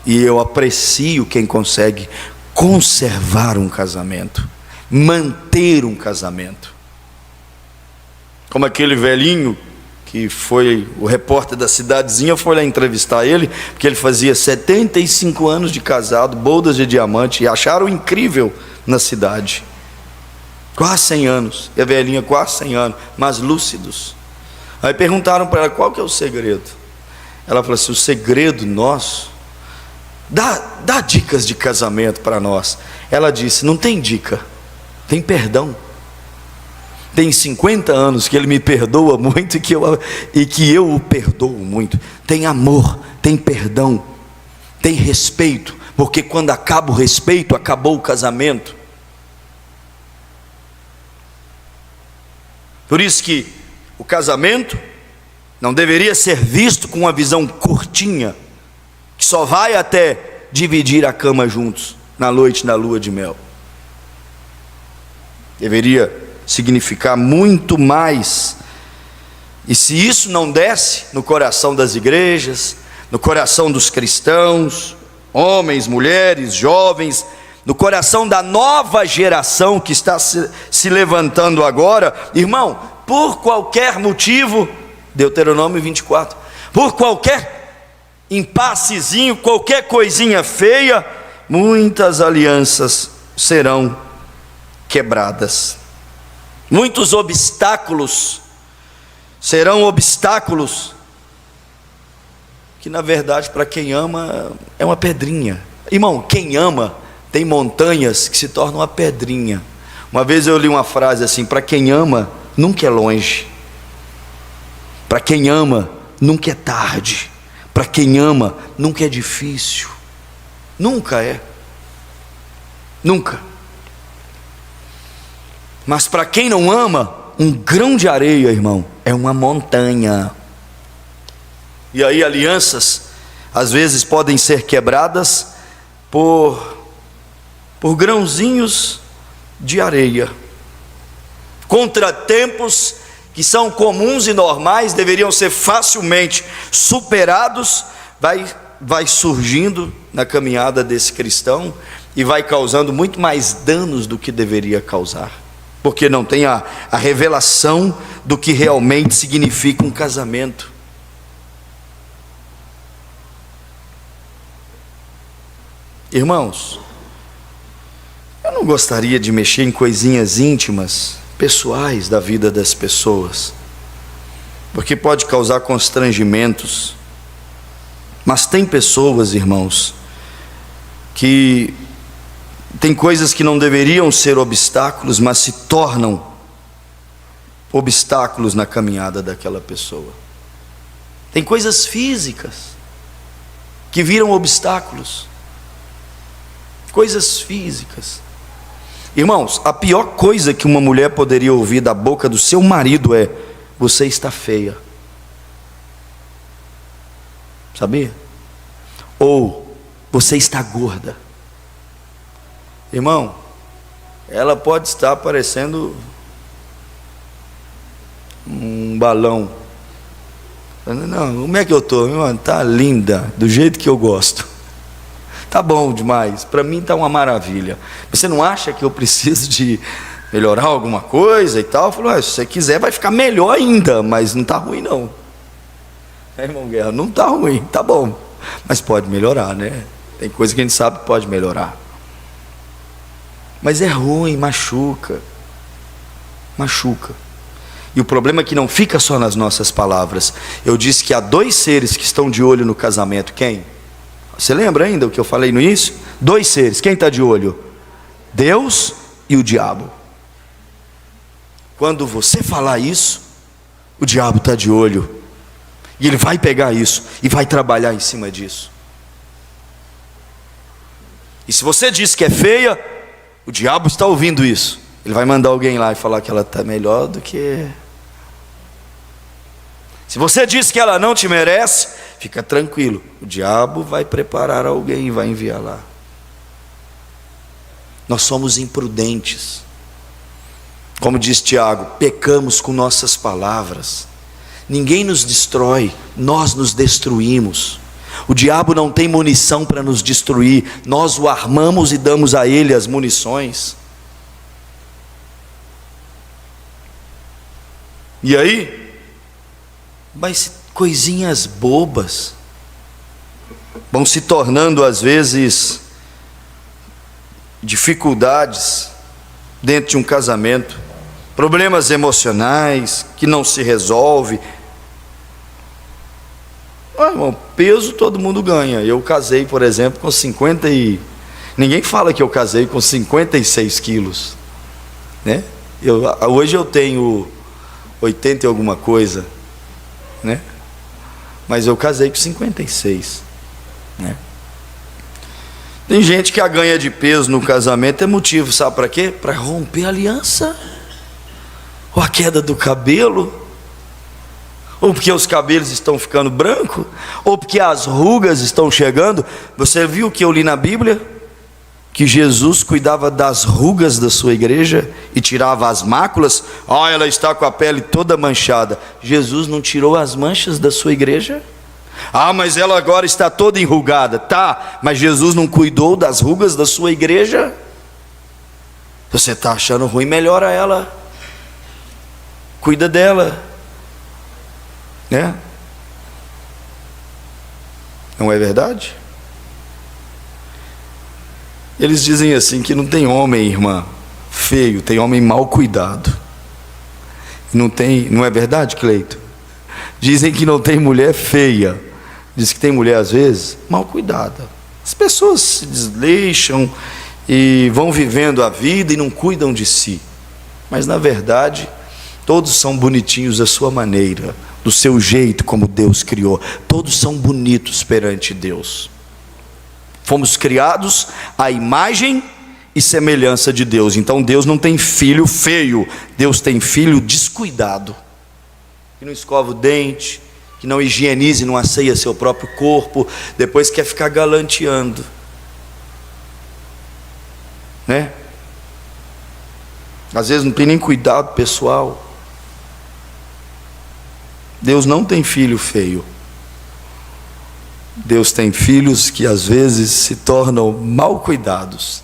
E eu aprecio quem consegue conservar um casamento, manter um casamento. Como aquele velhinho que foi, o repórter da cidadezinha foi lá entrevistar ele, porque ele fazia 75 anos de casado, bodas de diamante, e acharam incrível na cidade. Quase 100 anos, e a velhinha quase 100 anos, mas lúcidos. Aí perguntaram para ela: qual que é o segredo? Ela falou assim: o segredo nosso, dá dicas de casamento para nós. Ela disse: não tem dica, tem perdão. Tem 50 anos que ele me perdoa muito e que eu o perdoo muito. Tem amor, tem perdão, tem respeito, porque quando acaba o respeito, acabou o casamento. Por isso que o casamento não deveria ser visto com uma visão curtinha, que só vai até dividir a cama juntos na noite da lua de mel. Deveria significar muito mais. E se isso não desce no coração das igrejas, no coração dos cristãos, homens, mulheres, jovens, no coração da nova geração que está se levantando agora, irmão, por qualquer motivo, Deuteronômio 24, por qualquer impassezinho, qualquer coisinha feia, muitas alianças serão quebradas. Muitos obstáculos serão obstáculos que, na verdade, para quem ama, é uma pedrinha, Irmão, quem ama, tem montanhas que se tornam uma pedrinha. Uma vez eu li uma frase assim: para quem ama, nunca é longe. Para quem ama, nunca é tarde. Para quem ama, nunca é difícil. Nunca é. Nunca. Mas para quem não ama, um grão de areia, irmão, é uma montanha. E aí alianças, às vezes podem ser quebradas por grãozinhos de areia. Contratempos que são comuns e normais, deveriam ser facilmente superados, vai surgindo na caminhada desse cristão e vai causando muito mais danos do que deveria causar, porque não tem a revelação do que realmente significa um casamento. Irmãos, eu não gostaria de mexer em coisinhas íntimas, pessoais da vida das pessoas, porque pode causar constrangimentos. Mas tem pessoas, irmãos, que tem coisas que não deveriam ser obstáculos, mas se tornam obstáculos na caminhada daquela pessoa. Tem coisas físicas que viram obstáculos. Coisas físicas. Irmãos, a pior coisa que uma mulher poderia ouvir da boca do seu marido é: você está feia. Sabia? Ou você está gorda. Irmão, ela pode estar parecendo um balão. Não, como é que eu estou? Está linda, do jeito que eu gosto. Tá bom demais, para mim está uma maravilha. Você não acha que eu preciso de melhorar alguma coisa e tal? Eu falo: se você quiser vai ficar melhor ainda, mas não está ruim não. Irmão Guerra, não está ruim, tá bom, mas pode melhorar, né? Tem coisa que a gente sabe que pode melhorar. Mas é ruim, machuca. Machuca. E o problema é que não fica só nas nossas palavras. Eu disse que há dois seres que estão de olho no casamento. Quem? Você lembra ainda o que eu falei no início? Dois seres, quem está de olho? Deus e o diabo. Quando você falar isso, o diabo está de olho, e ele vai pegar isso, e vai trabalhar em cima disso. E se você diz que é feia, o diabo está ouvindo isso, ele vai mandar alguém lá e falar que ela está melhor do que... Se você diz que ela não te merece, fica tranquilo, o diabo vai preparar alguém e vai enviar lá. Nós somos imprudentes. Como diz Tiago, pecamos com nossas palavras. Ninguém nos destrói, nós nos destruímos. O diabo não tem munição para nos destruir, nós o armamos e damos a ele as munições. E aí? Mas coisinhas bobas vão se tornando às vezes dificuldades dentro de um casamento, problemas emocionais que não se resolve. Irmão, peso todo mundo ganha. Eu casei, por exemplo, com 50 e... Ninguém fala que eu casei com 56 quilos, né? Hoje eu tenho 80 e alguma coisa, né? Mas eu casei com 56, né? Tem gente que a ganha de peso no casamento é motivo, sabe para quê? Para romper a aliança, ou a queda do cabelo, ou porque os cabelos estão ficando brancos, ou porque as rugas estão chegando. Você viu o que eu li na Bíblia? Que Jesus cuidava das rugas da sua igreja e tirava as máculas. Ela está com a pele toda manchada. Jesus não tirou as manchas da sua igreja? Mas ela agora está toda enrugada. Tá, mas Jesus não cuidou das rugas da sua igreja? Você está achando ruim, melhora ela. Cuida dela, né? Não é verdade? Eles dizem assim que não tem homem, irmã, feio, tem homem mal cuidado. Não tem, não é verdade, Cleito? Dizem que não tem mulher feia. Diz que tem mulher às vezes mal cuidada. As pessoas se desleixam e vão vivendo a vida e não cuidam de si. Mas na verdade, todos são bonitinhos à sua maneira, do seu jeito como Deus criou. Todos são bonitos perante Deus. Fomos criados à imagem e semelhança de Deus. Então Deus não tem filho feio, Deus tem filho descuidado, que não escova o dente, que não higienize, não asseia seu próprio corpo, depois quer ficar galanteando, né? Às vezes não tem nem cuidado pessoal. Deus não tem filho feio. Deus tem filhos que às vezes se tornam mal cuidados.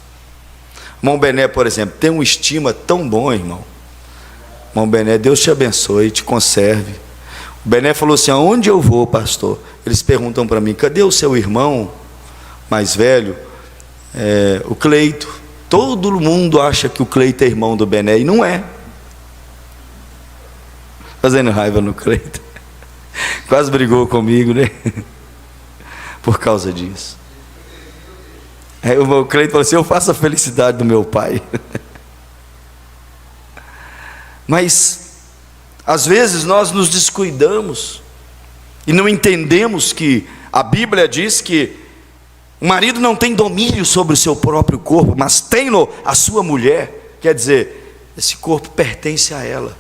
Irmão Bené, por exemplo, tem uma estima tão bom, irmão. Irmão Bené, Deus te abençoe, te conserve. O Bené falou assim: aonde eu vou, pastor? Eles perguntam para mim: cadê o seu irmão mais velho? O Cleito. Todo mundo acha que o Cleito é irmão do Bené, e não é. Fazendo raiva no Cleito. Quase brigou comigo, né? Por causa disso. O Cleito falou assim: eu faço a felicidade do meu pai. Mas às vezes nós nos descuidamos e não entendemos que a Bíblia diz que o marido não tem domínio sobre o seu próprio corpo, mas tem-no a sua mulher. Quer dizer, esse corpo pertence a ela.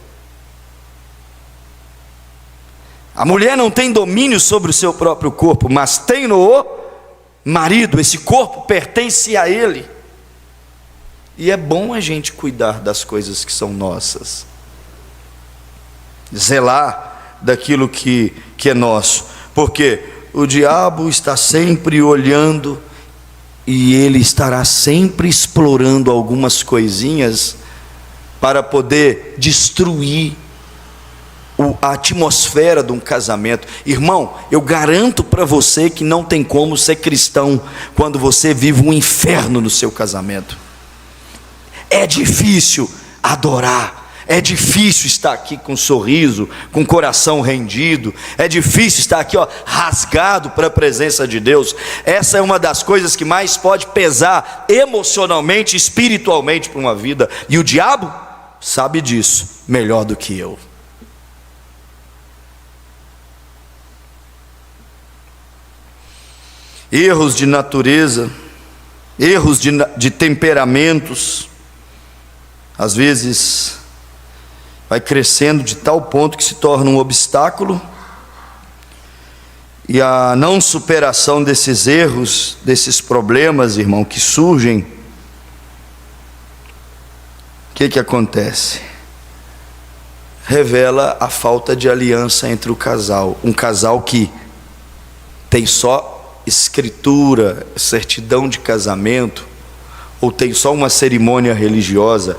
A mulher não tem domínio sobre o seu próprio corpo, mas tem-no o marido. Esse corpo pertence a ele. E é bom a gente cuidar das coisas que são nossas, zelar daquilo que é nosso, porque o diabo está sempre olhando e ele estará sempre explorando algumas coisinhas para poder destruir a atmosfera de um casamento. Irmão, eu garanto para você que não tem como ser cristão quando você vive um inferno no seu casamento. É difícil adorar, é difícil estar aqui com um sorriso, com o coração rendido, é difícil estar aqui, rasgado para a presença de Deus. Essa é uma das coisas que mais pode pesar emocionalmente, espiritualmente para uma vida, e o diabo sabe disso melhor do que eu. Erros de natureza, erros de temperamentos, às vezes vai crescendo de tal ponto que se torna um obstáculo, e a não superação desses erros, desses problemas, irmão, que surgem, o que acontece? Revela a falta de aliança entre o casal. Um casal que tem só escritura, certidão de casamento, ou tem só uma cerimônia religiosa.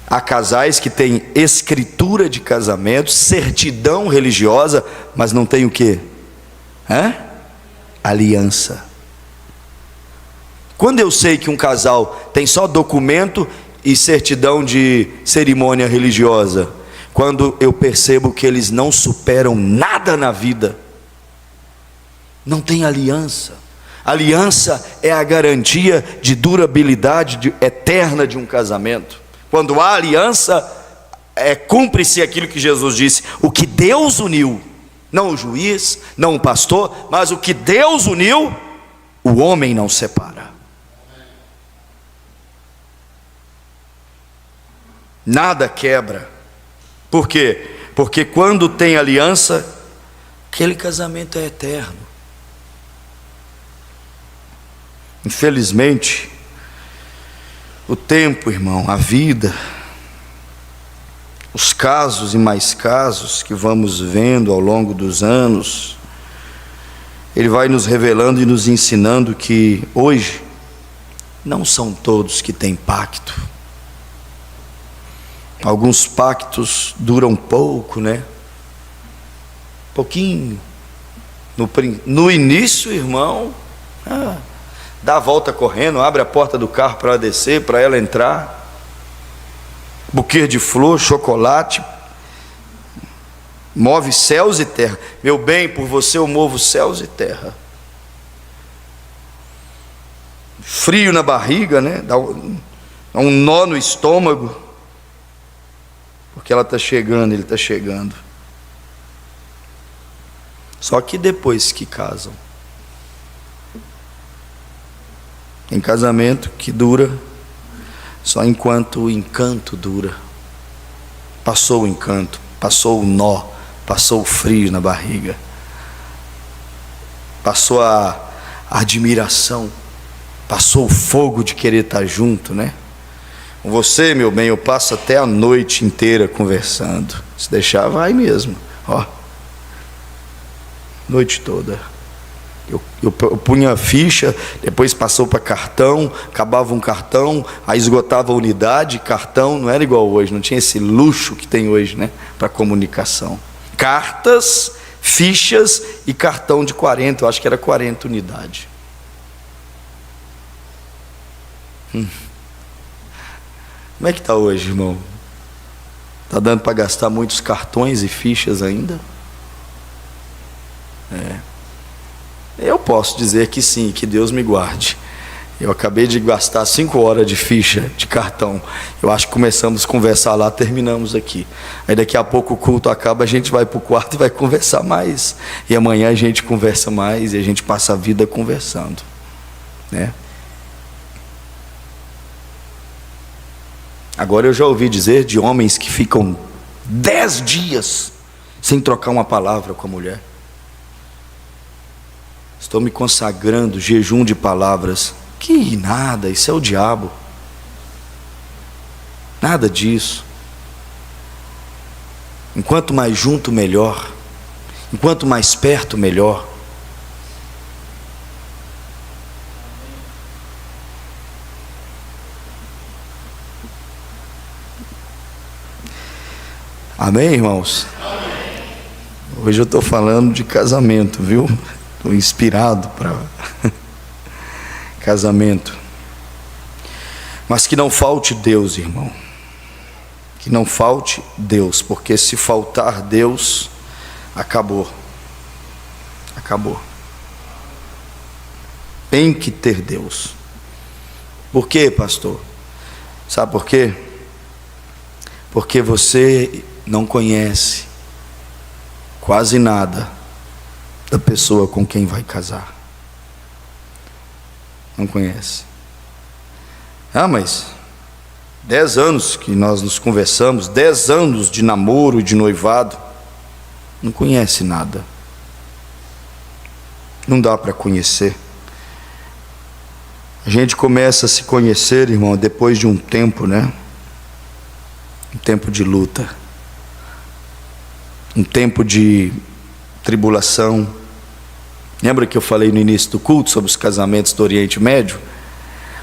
Há casais que têm escritura de casamento, certidão religiosa, mas não tem o quê? Aliança. Quando eu sei que um casal tem só documento e certidão de cerimônia religiosa? Quando eu percebo que eles não superam nada na vida. Não tem aliança. Aliança é a garantia de durabilidade eterna de um casamento. Quando há aliança, cumpre-se aquilo que Jesus disse: o que Deus uniu, não o juiz, não o pastor, mas o que Deus uniu, o homem não separa. Nada quebra. Por quê? Porque quando tem aliança, aquele casamento é eterno. Infelizmente, o tempo, irmão, a vida, os casos e mais casos que vamos vendo ao longo dos anos, ele vai nos revelando e nos ensinando que hoje não são todos que têm pacto. Alguns pactos duram pouco, né? Pouquinho. No início, irmão, dá a volta correndo, abre a porta do carro para ela descer, para ela entrar, buquê de flor, chocolate, move céus e terra. Meu bem, por você eu movo céus e terra. frio na barriga, né? Dá um nó no estômago, porque ela está chegando, ele está chegando. Só que depois que casam, tem casamento que dura só enquanto o encanto dura. Passou o encanto, passou o nó, passou o frio na barriga, passou a admiração, passou o fogo de querer estar junto, né? Com você, meu bem, eu passo até a noite inteira conversando. Se deixar, vai mesmo, ó, noite toda. Eu punha a ficha, depois passou para cartão, acabava um cartão, aí esgotava a unidade, cartão, não era igual hoje, não tinha esse luxo que tem hoje, né, para comunicação. Cartas, fichas e cartão de 40, eu acho que era 40 unidades. Como é que está hoje, irmão? Está dando para gastar muitos cartões e fichas ainda? Eu posso dizer que sim, que Deus me guarde. Eu acabei de gastar 5 horas de ficha de cartão. Eu acho que começamos a conversar lá, terminamos aqui. Aí daqui a pouco o culto acaba, a gente vai para o quarto e vai conversar mais. E amanhã a gente conversa mais e a gente passa a vida conversando, né? Agora eu já ouvi dizer de homens que ficam 10 dias sem trocar uma palavra com a mulher. Estou me consagrando, jejum de palavras. Que nada, isso é o diabo. Nada disso. Enquanto mais junto, melhor. Enquanto mais perto, melhor. Amém, irmãos? Amém. Hoje eu estou falando de casamento, viu? Estou inspirado para casamento. Mas que não falte Deus, irmão. Que não falte Deus, porque se faltar Deus, acabou. Acabou. Tem que ter Deus. Por quê, pastor? Sabe por quê? Porque você não conhece quase nada da pessoa com quem vai casar. Não conhece. Ah, mas 10 anos que nós nos conversamos, 10 anos de namoro e de noivado, não conhece nada. Não dá para conhecer. A gente começa a se conhecer, irmão, depois de um tempo, né? Um tempo de luta, um tempo de tribulação. Lembra que eu falei no início do culto sobre os casamentos do Oriente Médio?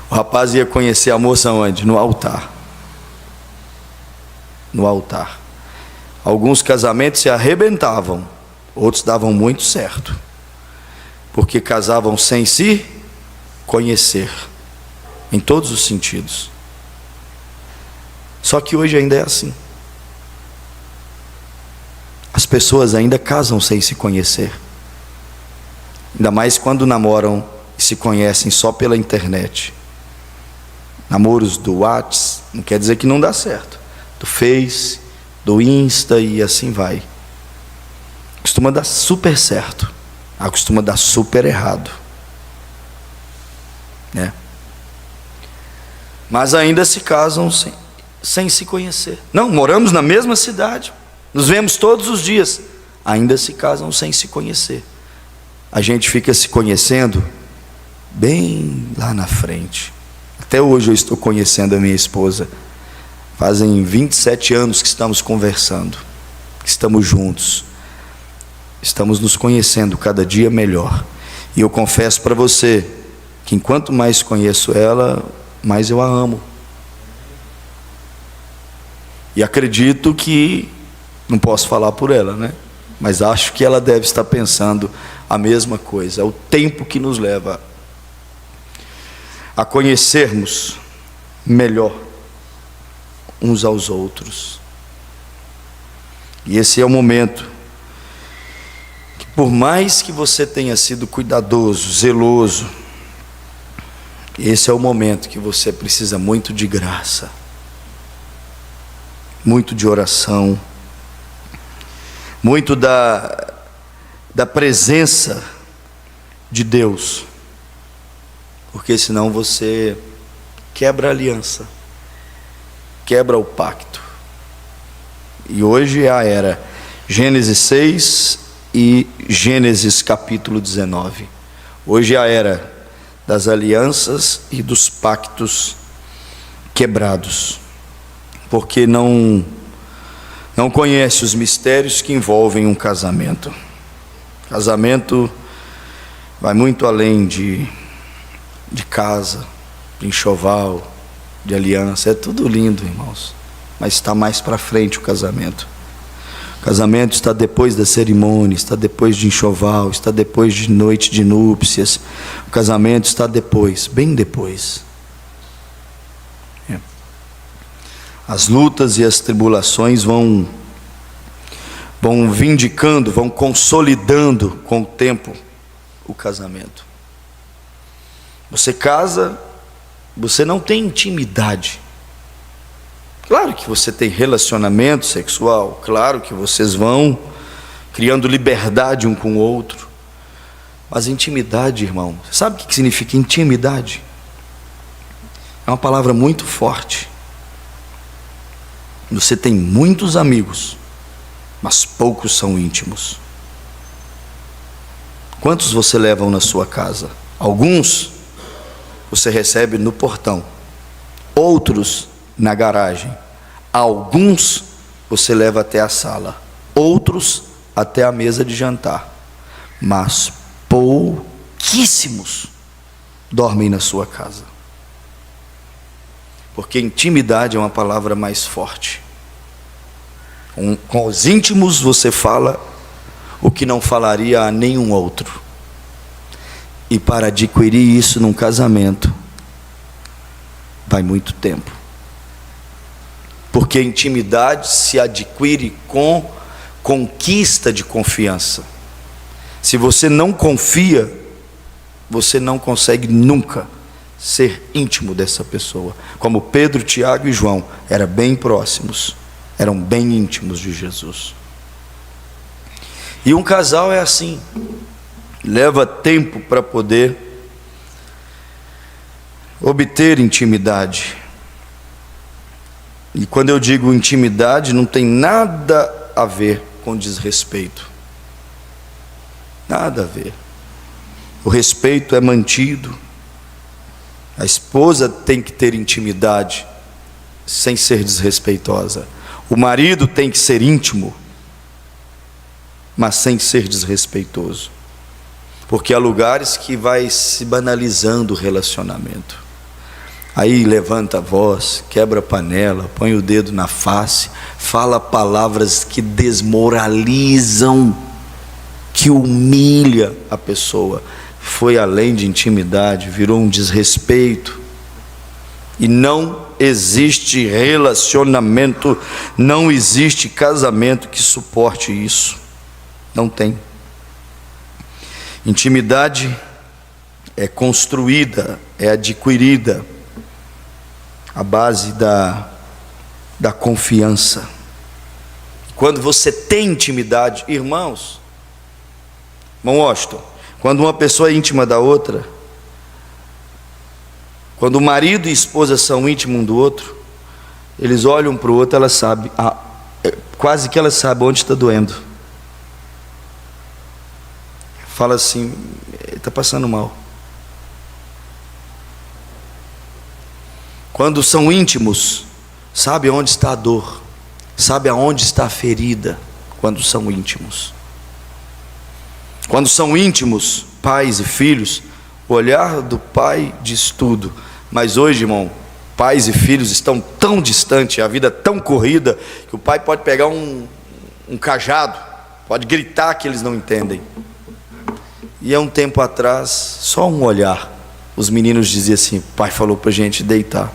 O rapaz ia conhecer a moça onde? No altar. No altar. Alguns casamentos se arrebentavam, outros davam muito certo, porque casavam sem se conhecer, em todos os sentidos. Só que hoje ainda é assim. As pessoas ainda casam sem se conhecer. Ainda mais quando namoram e se conhecem só pela internet. Namoros do WhatsApp, não quer dizer que não dá certo. Do Face, do Insta e assim vai. Costuma dar super certo. Costuma dar super errado, né? Mas ainda se casam sem se conhecer. Não, moramos na mesma cidade, nos vemos todos os dias, ainda se casam sem se conhecer. A gente fica se conhecendo bem lá na frente. Até hoje eu estou conhecendo a minha esposa. Fazem 27 anos que estamos conversando, que estamos juntos. Estamos nos conhecendo cada dia melhor. E eu confesso para você que enquanto mais conheço ela, mais eu a amo. E acredito que, não posso falar por ela, né? Mas acho que ela deve estar pensando a mesma coisa. É o tempo que nos leva a conhecermos melhor uns aos outros. E esse é o momento que, por mais que você tenha sido cuidadoso, zeloso, Esse é o momento que você precisa muito de graça, muito de oração, muito da presença de Deus, porque senão você quebra a aliança, quebra o pacto. E hoje é a era Gênesis 6 e Gênesis capítulo 19. Hoje é a era das alianças e dos pactos quebrados, porque não conhece os mistérios que envolvem um casamento. Casamento vai muito além de casa, de enxoval, de aliança. É tudo lindo, irmãos, mas está mais para frente o casamento. O casamento está depois da cerimônia, está depois de enxoval, está depois de noite de núpcias. O casamento está depois, bem depois. As lutas e as tribulações vão vindicando, vão consolidando com o tempo o casamento. Você casa, você não tem intimidade. Claro que você tem relacionamento sexual, claro que vocês vão criando liberdade um com o outro, mas intimidade, irmão, sabe o que significa intimidade? É uma palavra muito forte. Você tem muitos amigos, mas poucos são íntimos. Quantos você leva na sua casa? Alguns você recebe no portão, outros na garagem, alguns você leva até a sala, outros até a mesa de jantar, mas pouquíssimos dormem na sua casa, porque intimidade é uma palavra mais forte. Com os íntimos você fala o que não falaria a nenhum outro, e para adquirir isso num casamento vai muito tempo, porque intimidade se adquire com conquista de confiança. Se você não confia, você não consegue nunca ser íntimo dessa pessoa. Como Pedro, Tiago e João eram bem próximos, eram bem íntimos de Jesus. E um casal é assim, leva tempo para poder obter intimidade. E quando eu digo intimidade, não tem nada a ver com desrespeito. Nada a ver. O respeito é mantido. A esposa tem que ter intimidade sem ser desrespeitosa. O marido tem que ser íntimo, mas sem ser desrespeitoso. Porque há lugares que vai se banalizando o relacionamento. Aí levanta a voz, quebra a panela, põe o dedo na face, fala palavras que desmoralizam, que humilha a pessoa. Foi além de intimidade, virou um desrespeito. E não existe relacionamento, não existe casamento que suporte isso. Não tem. Intimidade é construída, é adquirida à base da confiança. Quando você tem intimidade, irmão Washington, quando uma pessoa é íntima da outra, quando o marido e a esposa são íntimos um do outro, eles olham para o outro, ela sabe, quase que ela sabe onde está doendo. Fala assim, está passando mal. Quando são íntimos, sabe onde está a dor, sabe aonde está a ferida. Quando são íntimos, quando são íntimos, pais e filhos, o olhar do pai diz tudo. Mas hoje, irmão, pais e filhos estão tão distantes, a vida tão corrida, que o pai pode pegar um cajado, pode gritar que eles não entendem. E há um tempo atrás, só um olhar, os meninos diziam assim, o pai falou para a gente deitar.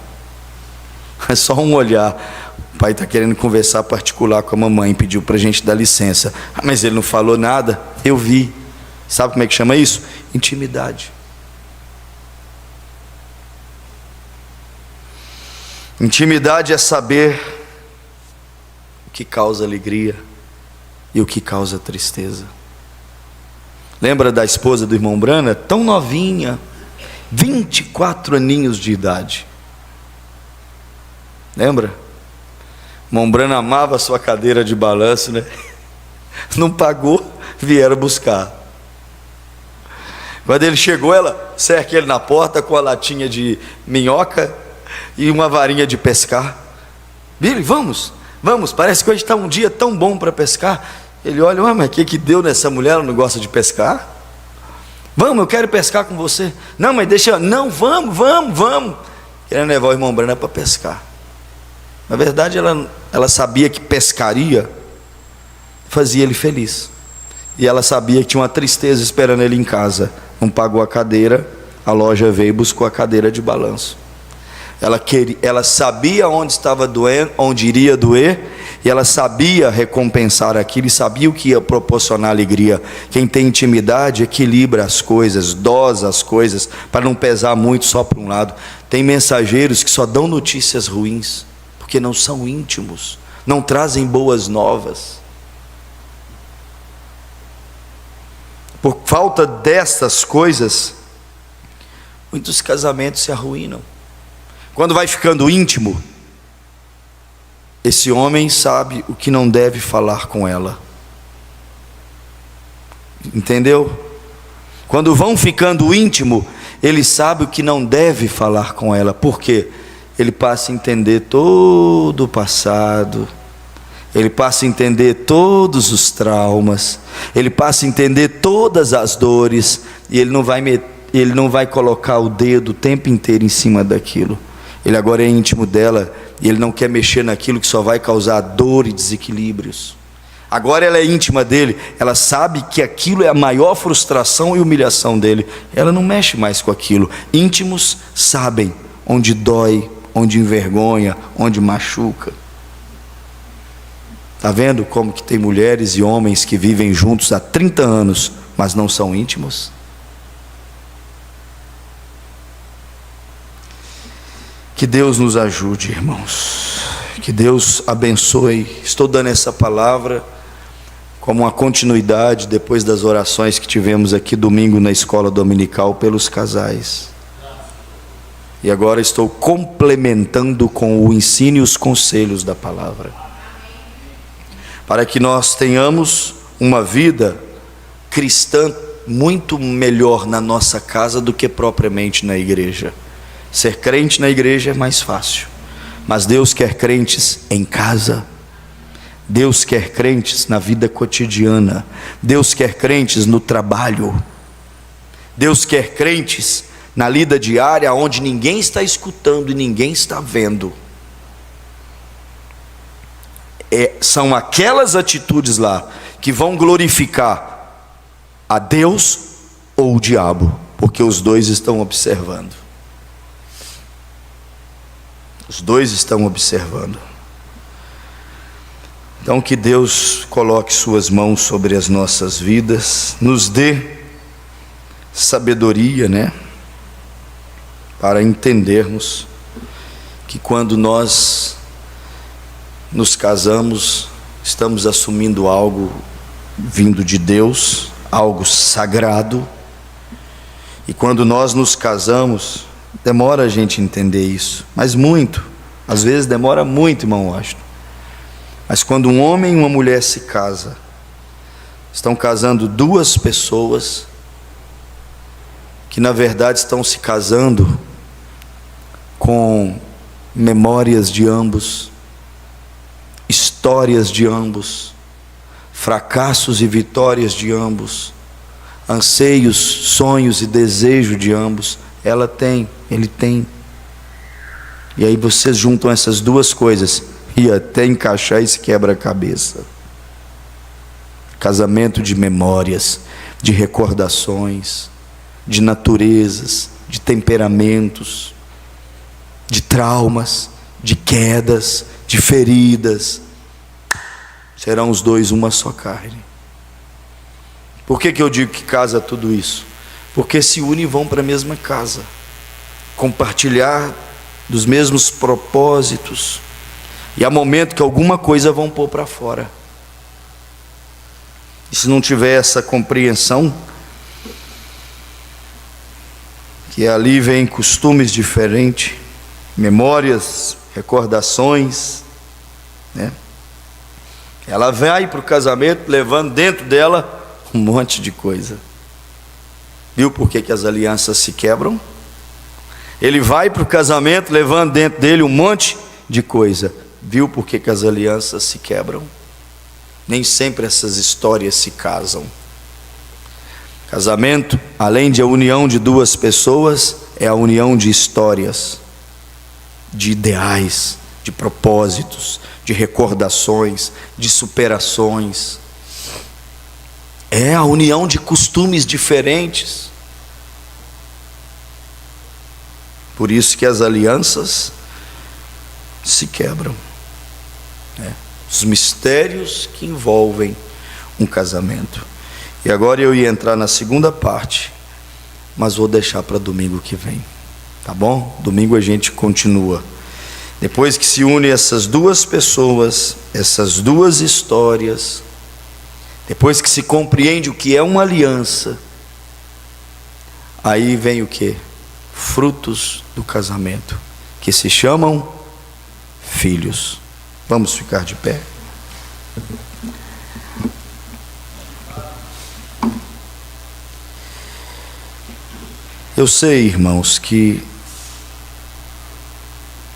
É só um olhar, o pai está querendo conversar particular com a mamãe, pediu para a gente dar licença, mas ele não falou nada, eu vi. Sabe como é que chama isso? Intimidade. Intimidade é saber o que causa alegria e o que causa tristeza. Lembra da esposa do irmão Brana? Tão novinha, 24 aninhos de idade. Lembra? O irmão Brana amava a sua cadeira de balanço, né? Não pagou, vieram buscar. Quando ele chegou, ela cerca ele na porta com a latinha de minhoca e uma varinha de pescar. Billy, vamos, parece que hoje está um dia tão bom para pescar. Ele olha, mas o que deu nessa mulher? Ela não gosta de pescar? Vamos, eu quero pescar com você. Não, mas deixa, não, vamos. Querendo levar o irmão Brana para pescar. Na verdade, ela sabia que pescaria fazia ele feliz. E ela sabia que tinha uma tristeza esperando ele em casa. Não pagou a cadeira, a loja veio e buscou a cadeira de balanço. Ela sabia onde estava doendo, onde iria doer, e ela sabia recompensar aquilo e sabia o que ia proporcionar alegria. Quem tem intimidade equilibra as coisas, dosa as coisas, para não pesar muito só para um lado. Tem mensageiros que só dão notícias ruins, porque não são íntimos, não trazem boas novas. Por falta dessas coisas, muitos casamentos se arruinam. Quando vai ficando íntimo, esse homem sabe o que não deve falar com ela. Entendeu? Quando vão ficando íntimo, ele sabe o que não deve falar com ela. Por quê? Ele passa a entender todo o passado, ele passa a entender todos os traumas, ele passa a entender todas as dores, e ele não vai colocar o dedo o tempo inteiro em cima daquilo. Ele agora é íntimo dela, e ele não quer mexer naquilo que só vai causar dor e desequilíbrios. Agora ela é íntima dele, ela sabe que aquilo é a maior frustração e humilhação dele. Ela não mexe mais com aquilo. Íntimos sabem onde dói, onde envergonha, onde machuca. Está vendo como que tem mulheres e homens que vivem juntos há 30 anos, mas não são íntimos? Que Deus nos ajude, irmãos. Que Deus abençoe. Estou dando essa palavra como uma continuidade depois das orações que tivemos aqui domingo na escola dominical pelos casais. E agora estou complementando com o ensino e os conselhos da palavra, para que nós tenhamos uma vida cristã muito melhor na nossa casa do que propriamente na igreja. Ser crente na igreja é mais fácil, mas Deus quer crentes em casa. Deus quer crentes na vida cotidiana. Deus quer crentes no trabalho. Deus quer crentes na lida diária, onde ninguém está escutando e ninguém está vendo. São aquelas atitudes lá que vão glorificar a Deus ou o diabo, porque os dois estão observando. Os dois estão observando. Então que Deus coloque suas mãos sobre as nossas vidas, nos dê sabedoria, né? Para entendermos que quando nós nos casamos, estamos assumindo algo vindo de Deus, algo sagrado. E quando nós nos casamos, demora a gente entender isso, mas muito, às vezes demora muito, irmão Washington. Mas quando um homem e uma mulher se casam, estão casando duas pessoas que na verdade estão se casando com memórias de ambos, histórias de ambos, fracassos e vitórias de ambos, anseios, sonhos e desejos de ambos. Ela tem, ele tem. E aí vocês juntam essas duas coisas e até encaixar esse quebra-cabeça. Casamento de memórias, de recordações, de naturezas, de temperamentos, de traumas, de quedas, de feridas. Serão os dois uma só carne. Por que eu digo que casa tudo isso? Porque se unem e vão para a mesma casa, compartilhar dos mesmos propósitos. E há momento que alguma coisa vão pôr para fora. E se não tiver essa compreensão, que ali vem costumes diferentes, memórias, recordações, né? Ela vai para o casamento levando dentro dela um monte de coisa. Viu por que as alianças se quebram? Ele vai para o casamento levando dentro dele um monte de coisa. Viu por que as alianças se quebram? Nem sempre essas histórias se casam. Casamento, além de a união de duas pessoas, é a união de histórias, de ideais, de propósitos, de recordações, de superações. É a união de costumes diferentes. Por isso que as alianças se quebram. Os mistérios que envolvem um casamento. E agora eu ia entrar na segunda parte, mas vou deixar para domingo que vem, tá bom? Domingo a gente continua. Depois que se une essas duas pessoas, essas duas histórias, depois que se compreende o que é uma aliança, aí vem o que? Frutos do casamento, que se chamam filhos. Vamos ficar de pé. Eu sei, irmãos, que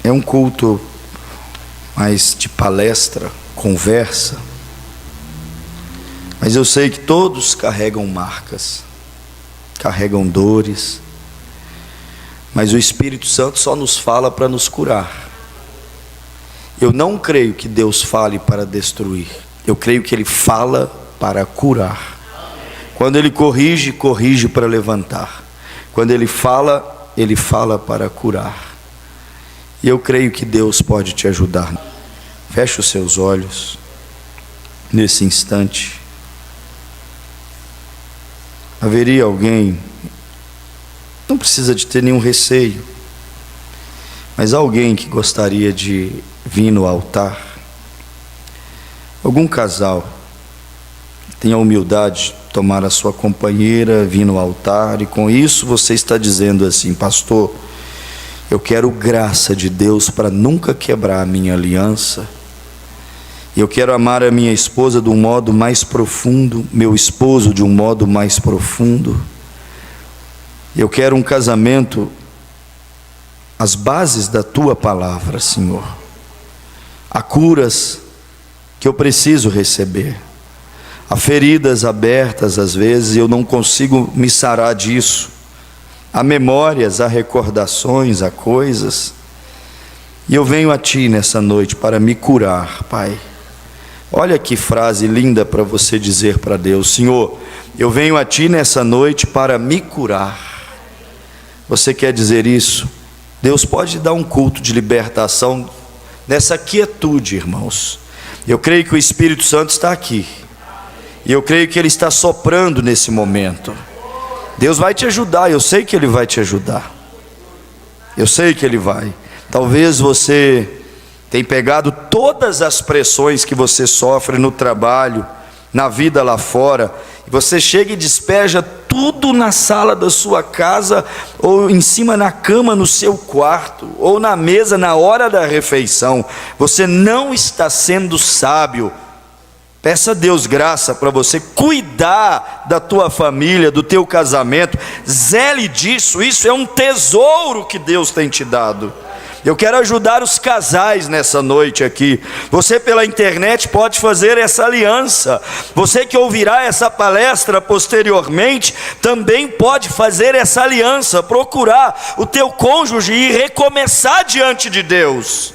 é um culto mais de palestra, conversa, mas eu sei que todos carregam marcas, carregam dores, mas o Espírito Santo só nos fala para nos curar. Eu não creio que Deus fale para destruir, eu creio que Ele fala para curar. Quando Ele corrige, corrige para levantar. Quando Ele fala para curar. E eu creio que Deus pode te ajudar. Feche os seus olhos nesse instante. Haveria alguém, não precisa de ter nenhum receio, mas alguém que gostaria de vir no altar, algum casal tenha a humildade de tomar a sua companheira, vir no altar, e com isso você está dizendo assim: pastor, eu quero graça de Deus para nunca quebrar a minha aliança, e eu quero amar a minha esposa de um modo mais profundo, meu esposo de um modo mais profundo, eu quero um casamento às bases da tua palavra, Senhor. Há curas que eu preciso receber, há feridas abertas às vezes, e eu não consigo me sarar disso, há memórias, há recordações, há coisas, e eu venho a Ti nessa noite para me curar, Pai. Olha que frase linda para você dizer para Deus: Senhor, eu venho a Ti nessa noite para me curar. Você quer dizer isso? Deus pode dar um culto de libertação nessa quietude, irmãos. Eu creio que o Espírito Santo está aqui, e eu creio que Ele está soprando nesse momento. Deus vai te ajudar, eu sei que Ele vai te ajudar, eu sei que Ele vai. Talvez você tenha pegado todas as pressões que você sofre no trabalho, na vida lá fora, e você chega e despeja tudo na sala da sua casa, ou em cima na cama no seu quarto, ou na mesa na hora da refeição. Você não está sendo sábio. Peça a Deus graça para você cuidar da tua família, do teu casamento. Zele disso, isso é um tesouro que Deus tem te dado. Eu quero ajudar os casais nessa noite aqui. Você pela internet pode fazer essa aliança. Você que ouvirá essa palestra posteriormente, também pode fazer essa aliança, procurar o teu cônjuge e recomeçar diante de Deus.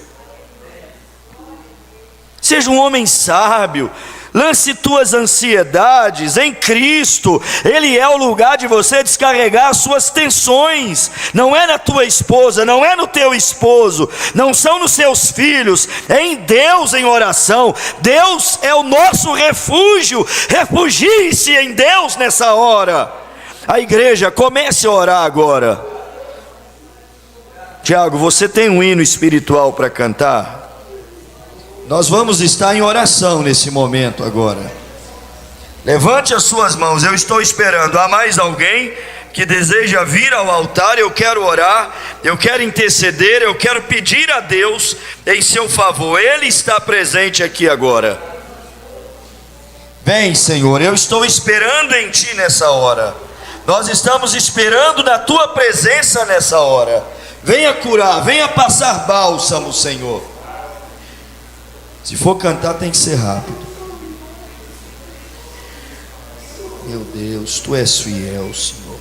Seja um homem sábio. Lance tuas ansiedades em Cristo. Ele é o lugar de você descarregar as suas tensões. Não é na tua esposa, não é no teu esposo, não são nos seus filhos, é em Deus em oração. Deus é o nosso refúgio. Refugie-se em Deus nessa hora. A igreja, comece a orar agora. Tiago, você tem um hino espiritual para cantar? Nós vamos estar em oração nesse momento agora. Levante as suas mãos, eu estou esperando. Há mais alguém que deseja vir ao altar? Eu quero orar, eu quero interceder, eu quero pedir a Deus em seu favor. Ele está presente aqui agora. Vem, Senhor, eu estou esperando em Ti nessa hora. Nós estamos esperando na Tua presença nessa hora. Venha curar, venha passar bálsamo, Senhor. Se for cantar, tem que ser rápido. Meu Deus, Tu és fiel, Senhor.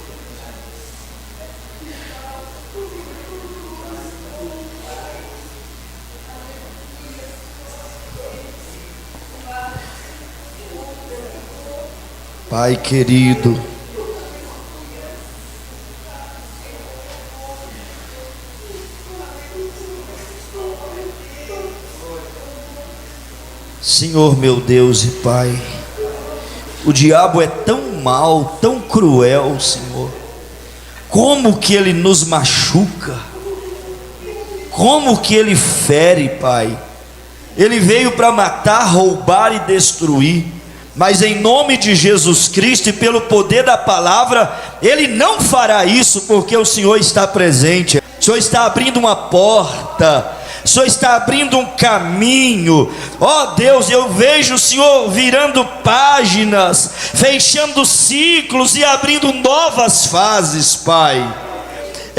Pai querido, Senhor meu Deus e Pai, o diabo é tão mau, tão cruel, Senhor. Como que ele nos machuca, como que ele fere, Pai. Ele veio para matar, roubar e destruir, mas em nome de Jesus Cristo e pelo poder da palavra, Ele não fará isso, porque o Senhor está presente. O Senhor está abrindo uma porta, o Senhor está abrindo um caminho. Ó Deus, eu vejo o Senhor virando páginas, fechando ciclos e abrindo novas fases, Pai.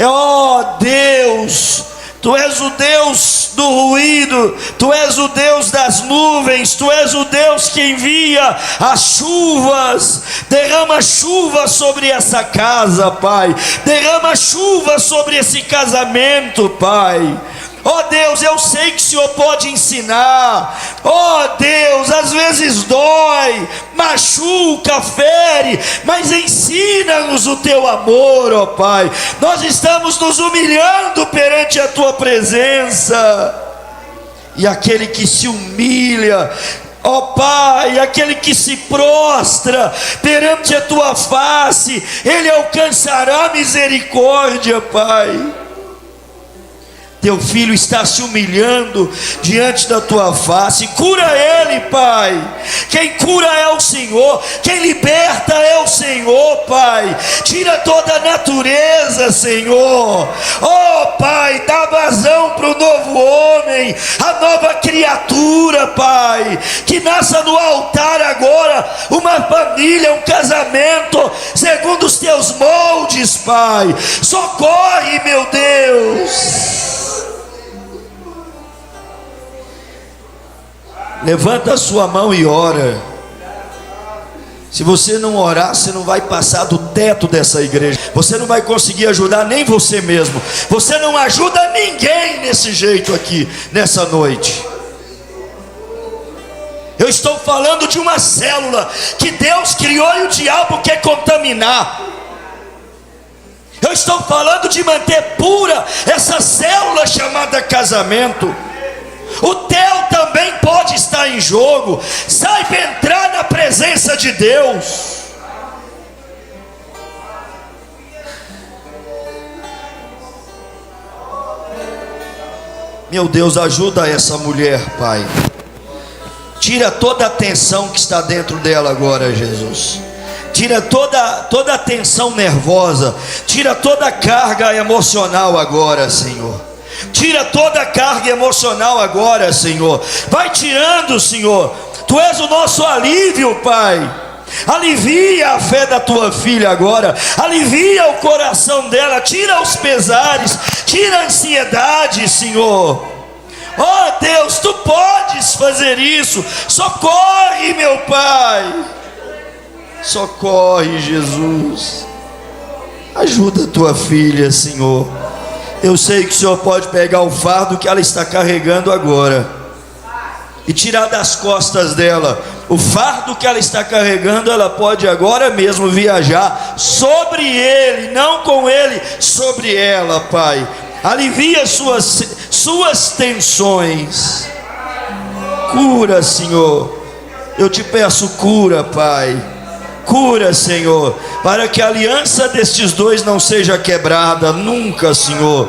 Ó Deus, Tu és o Deus do ruído, Tu és o Deus das nuvens, Tu és o Deus que envia as chuvas. Derrama chuva sobre essa casa, Pai. Derrama chuva sobre esse casamento, Pai. Ó Deus, eu sei que o Senhor pode ensinar. Ó Deus, às vezes dói, machuca, fere, mas ensina-nos o Teu amor, ó Pai. Nós estamos nos humilhando perante a Tua presença. E aquele que se humilha, ó Pai, aquele que se prostra perante a Tua face, ele alcançará misericórdia, Pai. Teu filho está se humilhando diante da Tua face. Cura ele, Pai. Quem cura é o Senhor, quem liberta é o Senhor, Pai. Tira toda a natureza, Senhor. Oh Pai, dá vazão para o novo homem, a nova criatura, Pai. Que nasça no altar agora uma família, um casamento segundo os Teus moldes, Pai. Socorre, meu Deus. Levanta a sua mão e ora. Se você não orar, você não vai passar do teto dessa igreja. Você não vai conseguir ajudar nem você mesmo. Você não ajuda ninguém desse jeito aqui, nessa noite. Eu estou falando de uma célula que Deus criou e o diabo quer contaminar. Eu estou falando de manter pura essa célula chamada casamento. O teu também pode estar em jogo. Saiba entrar na presença de Deus. Meu Deus, ajuda essa mulher, Pai. Tira toda a tensão que está dentro dela agora, Jesus. Tira toda a tensão nervosa. Tira toda a carga emocional agora, Senhor. Tira toda a carga emocional agora, Senhor. Vai tirando, Senhor. Tu és o nosso alívio, Pai. Alivia a fé da Tua filha agora. Alivia o coração dela. Tira os pesares. Tira a ansiedade, Senhor. Oh Deus, Tu podes fazer isso. Socorre, meu Pai. Socorre, Jesus. Ajuda a Tua filha, Senhor. Eu sei que o Senhor pode pegar o fardo que ela está carregando agora e tirar das costas dela o fardo que ela está carregando. Ela pode agora mesmo viajar sobre ele, não com ele, sobre ela, Pai. Alivia suas tensões. Cura, Senhor. Eu te peço, cura, Pai. Cura, Senhor, para que a aliança destes dois não seja quebrada nunca, Senhor.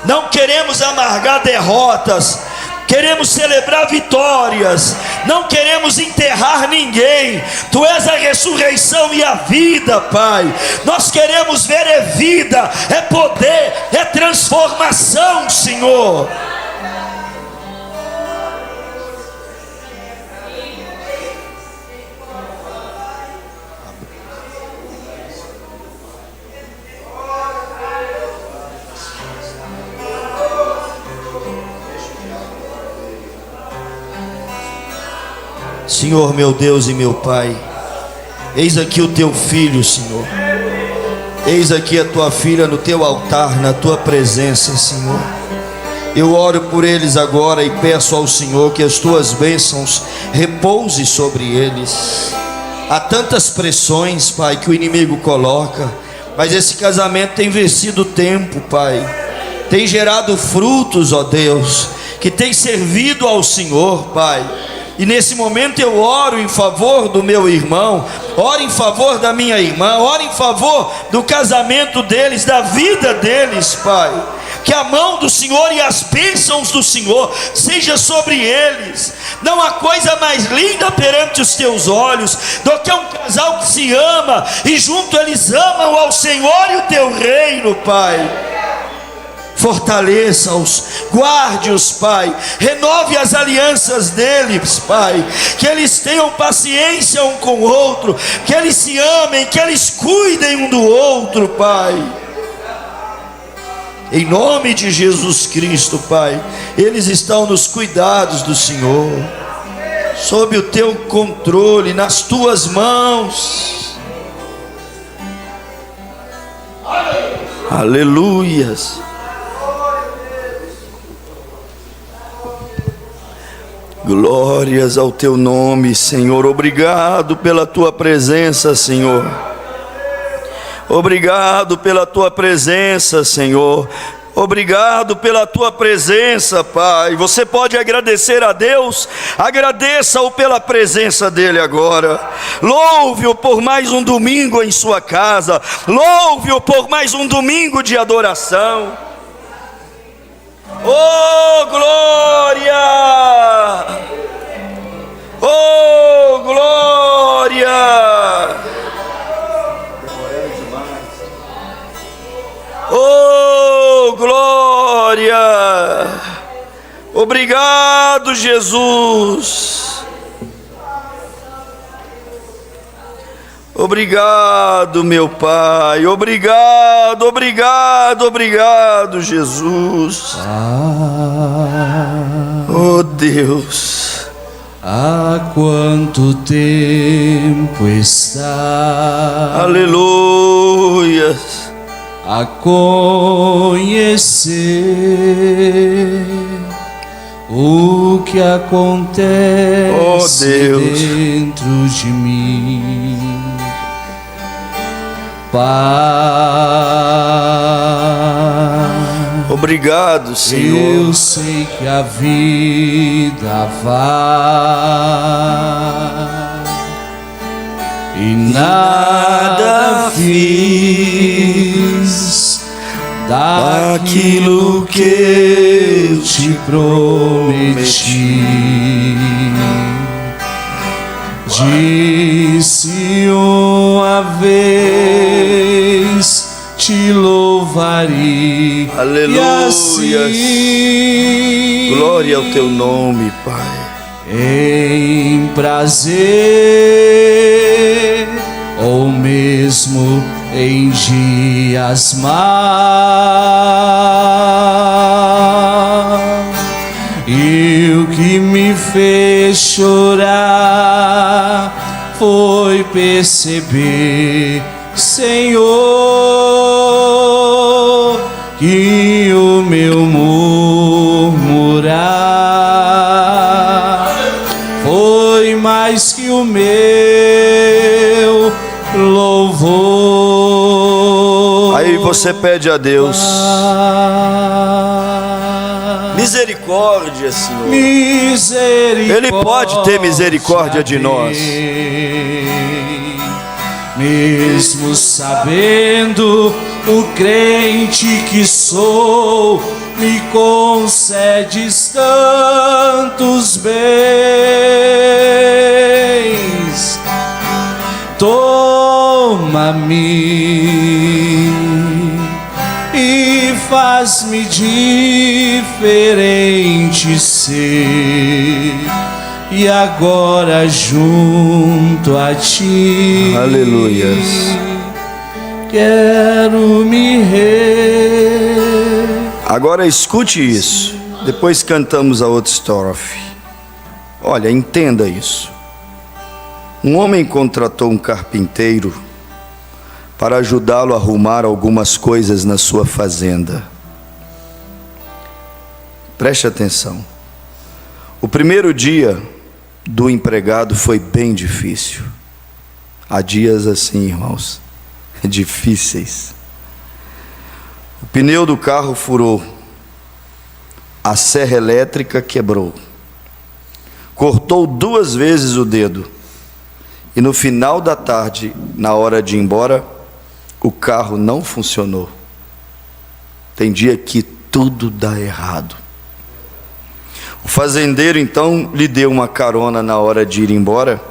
Não queremos amargar derrotas, queremos celebrar vitórias, não queremos enterrar ninguém. Tu és a ressurreição e a vida, Pai. Nós queremos ver é vida, é poder, é transformação, Senhor. Senhor, meu Deus e meu Pai, eis aqui o teu filho, Senhor. Eis aqui a tua filha no teu altar, na tua presença, Senhor. Eu oro por eles agora e peço ao Senhor que as tuas bênçãos repousem sobre eles. Há tantas pressões, Pai, que o inimigo coloca, mas esse casamento tem vencido o tempo, Pai. Tem gerado frutos, ó Deus, que tem servido ao Senhor, Pai. E nesse momento eu oro em favor do meu irmão, oro em favor da minha irmã, oro em favor do casamento deles, da vida deles, Pai. Que a mão do Senhor e as bênçãos do Senhor seja sobre eles. Não há coisa mais linda perante os teus olhos do que um casal que se ama e junto eles amam ao Senhor e o teu reino, Pai. Fortaleça-os, guarde-os, Pai, renove as alianças deles, Pai, que eles tenham paciência um com o outro, que eles se amem, que eles cuidem um do outro, Pai, em nome de Jesus Cristo, Pai. Eles estão nos cuidados do Senhor, sob o teu controle, nas tuas mãos. Aleluias. Glórias ao teu nome, Senhor. Obrigado pela tua presença, Senhor. Obrigado pela tua presença, Senhor. Obrigado pela tua presença, Pai. Você pode agradecer a Deus? Agradeça-o pela presença dele agora. Louve-o por mais um domingo em sua casa. Louve-o por mais um domingo de adoração. Oh, glória! Oh, glória! Oh, glória! Obrigado, Jesus. Obrigado, meu Pai. Obrigado, obrigado, obrigado, Jesus. Oh, Deus. Há quanto tempo está, aleluias, a conhecer o que acontece, oh, Deus, dentro de mim, Pai. Obrigado, Senhor. Eu sei que a vida vai e nada fiz daquilo que eu te prometi. Disse uma vez, te louvarei. Aleluia. E assim, glória ao teu nome, Pai. Em prazer ou mesmo em dias maus, e o que me fez chorar foi perceber, Senhor, que o meu murmurar foi mais que o meu louvor. Aí você pede a Deus misericórdia, Senhor. Misericórdia. Ele pode ter misericórdia de nós. Mesmo sabendo o crente que sou, me concedes tantos bens. Toma-me e faz-me diferente ser, e agora junto a ti, aleluias, quero me Agora escute isso, depois cantamos a outra estrofe. Olha, entenda isso. Um homem contratou um carpinteiro para ajudá-lo a arrumar algumas coisas na sua fazenda. Preste atenção. O primeiro dia do empregado foi bem difícil. Há dias assim, irmãos, difíceis. O pneu do carro furou, a serra elétrica quebrou, cortou 2 vezes o dedo, e no final da tarde, na hora de ir embora, o carro não funcionou. Tem dia que tudo dá errado. O fazendeiro então lhe deu uma carona na hora de ir embora,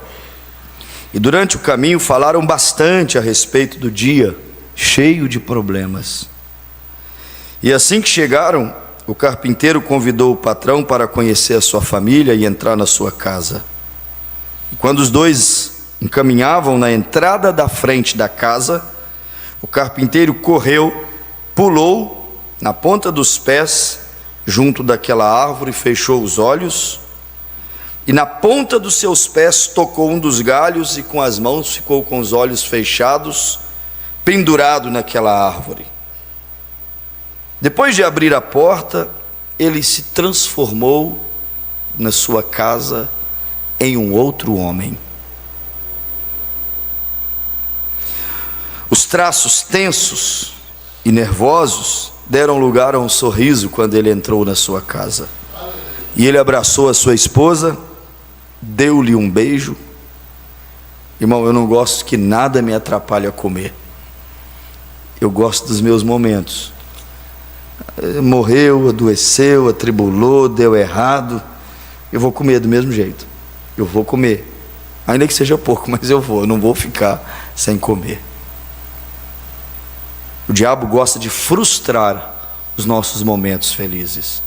e durante o caminho falaram bastante a respeito do dia, cheio de problemas. E assim que chegaram, o carpinteiro convidou o patrão para conhecer a sua família e entrar na sua casa. E quando os dois encaminhavam na entrada da frente da casa, o carpinteiro correu, pulou na ponta dos pés, junto daquela árvore, fechou os olhos, e na ponta dos seus pés tocou um dos galhos, e com as mãos ficou com os olhos fechados, pendurado naquela árvore. Depois de abrir a porta, ele se transformou na sua casa em um outro homem. Os traços tensos e nervosos deram lugar a um sorriso quando ele entrou na sua casa. E ele abraçou a sua esposa, deu-lhe um beijo. Irmão, eu não gosto que nada me atrapalhe a comer. Eu gosto dos meus momentos. Morreu, adoeceu, atribulou, deu errado, eu vou comer do mesmo jeito. Eu vou comer, ainda que seja pouco, mas eu não vou ficar sem comer. O diabo gosta de frustrar os nossos momentos felizes.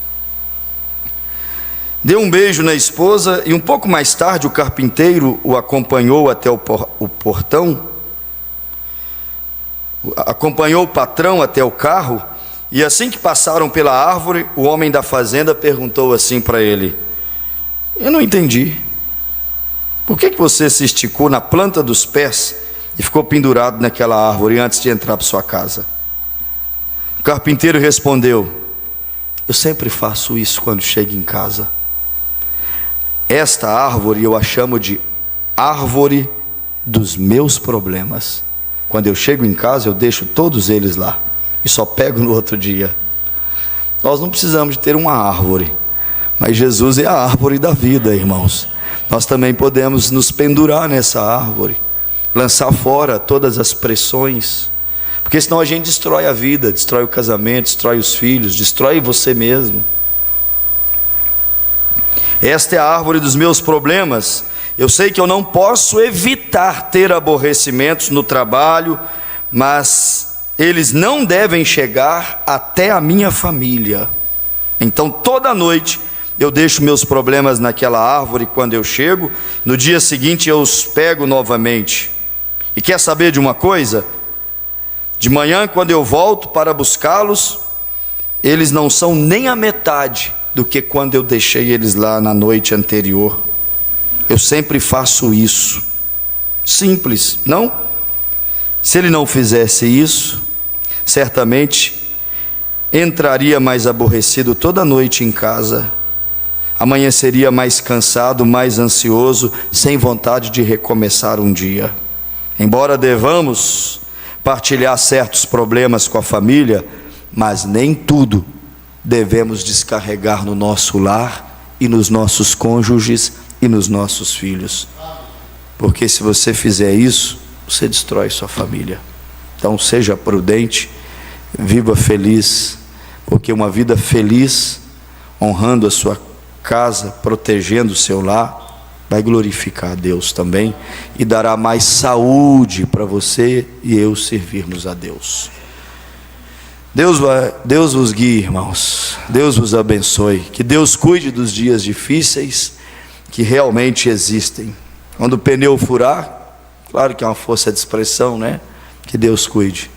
Deu um beijo na esposa e um pouco mais tarde o carpinteiro o acompanhou até o portão, acompanhou o patrão até o carro. E assim que passaram pela árvore, o homem da fazenda perguntou assim para ele: eu não entendi, por que você se esticou na planta dos pés e ficou pendurado naquela árvore antes de entrar para sua casa? O carpinteiro respondeu: eu sempre faço isso quando chego em casa. Esta árvore eu a chamo de árvore dos meus problemas. Quando eu chego em casa, eu deixo todos eles lá e só pego no outro dia. Nós não precisamos de ter uma árvore, mas Jesus é a árvore da vida, irmãos. Nós também podemos nos pendurar nessa árvore, lançar fora todas as pressões, porque senão a gente destrói a vida, destrói o casamento, destrói os filhos, destrói você mesmo. Esta é a árvore dos meus problemas. Eu sei que eu não posso evitar ter aborrecimentos no trabalho, mas eles não devem chegar até a minha família. Então toda noite eu deixo meus problemas naquela árvore. Quando eu chego, no dia seguinte eu os pego novamente. E quer saber de uma coisa? De manhã, quando eu volto para buscá-los, eles não são nem a metade do que quando eu deixei eles lá na noite anterior. Eu sempre faço isso. Simples, não? Se ele não fizesse isso, certamente entraria mais aborrecido toda noite em casa, amanheceria mais cansado, mais ansioso, sem vontade de recomeçar um dia. Embora devamos partilhar certos problemas com a família, mas nem tudo devemos descarregar no nosso lar e nos nossos cônjuges e nos nossos filhos, porque se você fizer isso, você destrói sua família. Então seja prudente, viva feliz, porque uma vida feliz, honrando a sua casa, protegendo o seu lar, vai glorificar a Deus também e dará mais saúde para você e eu servirmos a Deus. Deus vos guie, irmãos. Deus vos abençoe. Que Deus cuide dos dias difíceis que realmente existem. Quando o pneu furar, claro que é uma força de expressão, né? Que Deus cuide.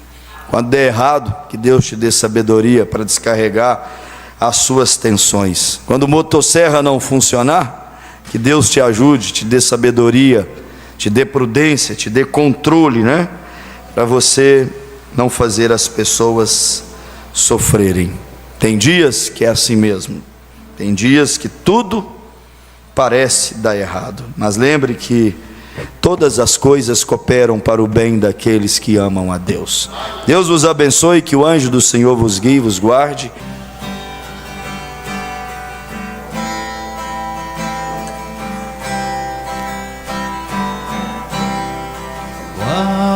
Quando der errado, que Deus te dê sabedoria para descarregar as suas tensões. Quando o motosserra não funcionar, que Deus te ajude, te dê sabedoria, te dê prudência, te dê controle, né? Para você não fazer as pessoas sofrerem. Tem dias que é assim mesmo. Tem dias que tudo parece dar errado. Mas lembre que todas as coisas cooperam para o bem daqueles que amam a Deus. Deus vos abençoe, que o anjo do Senhor vos guie, vos guarde.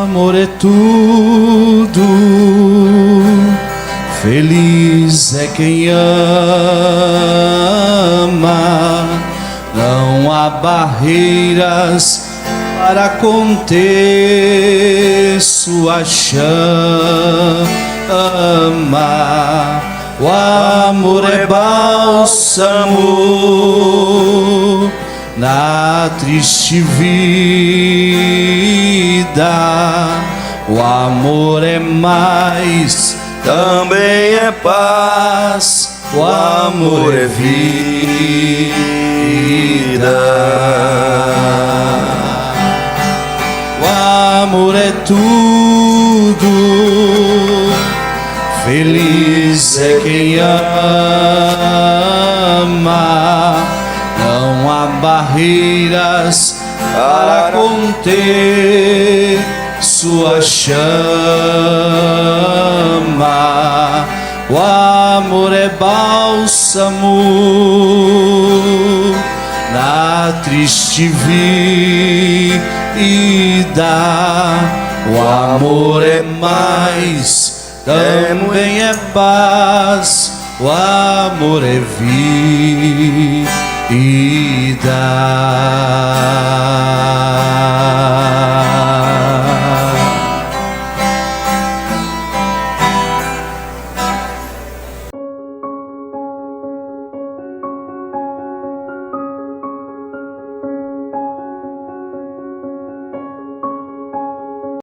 Amor é tudo, feliz é quem ama, não há barreiras para conter sua chama. O amor é bálsamo na triste vida. O amor é mais, Também é paz, o amor é vida. O amor é tudo, feliz é quem ama, não há barreiras para conter sua chama. O amor é bálsamo na triste vida. O amor é mais, também é paz. O amor é vida.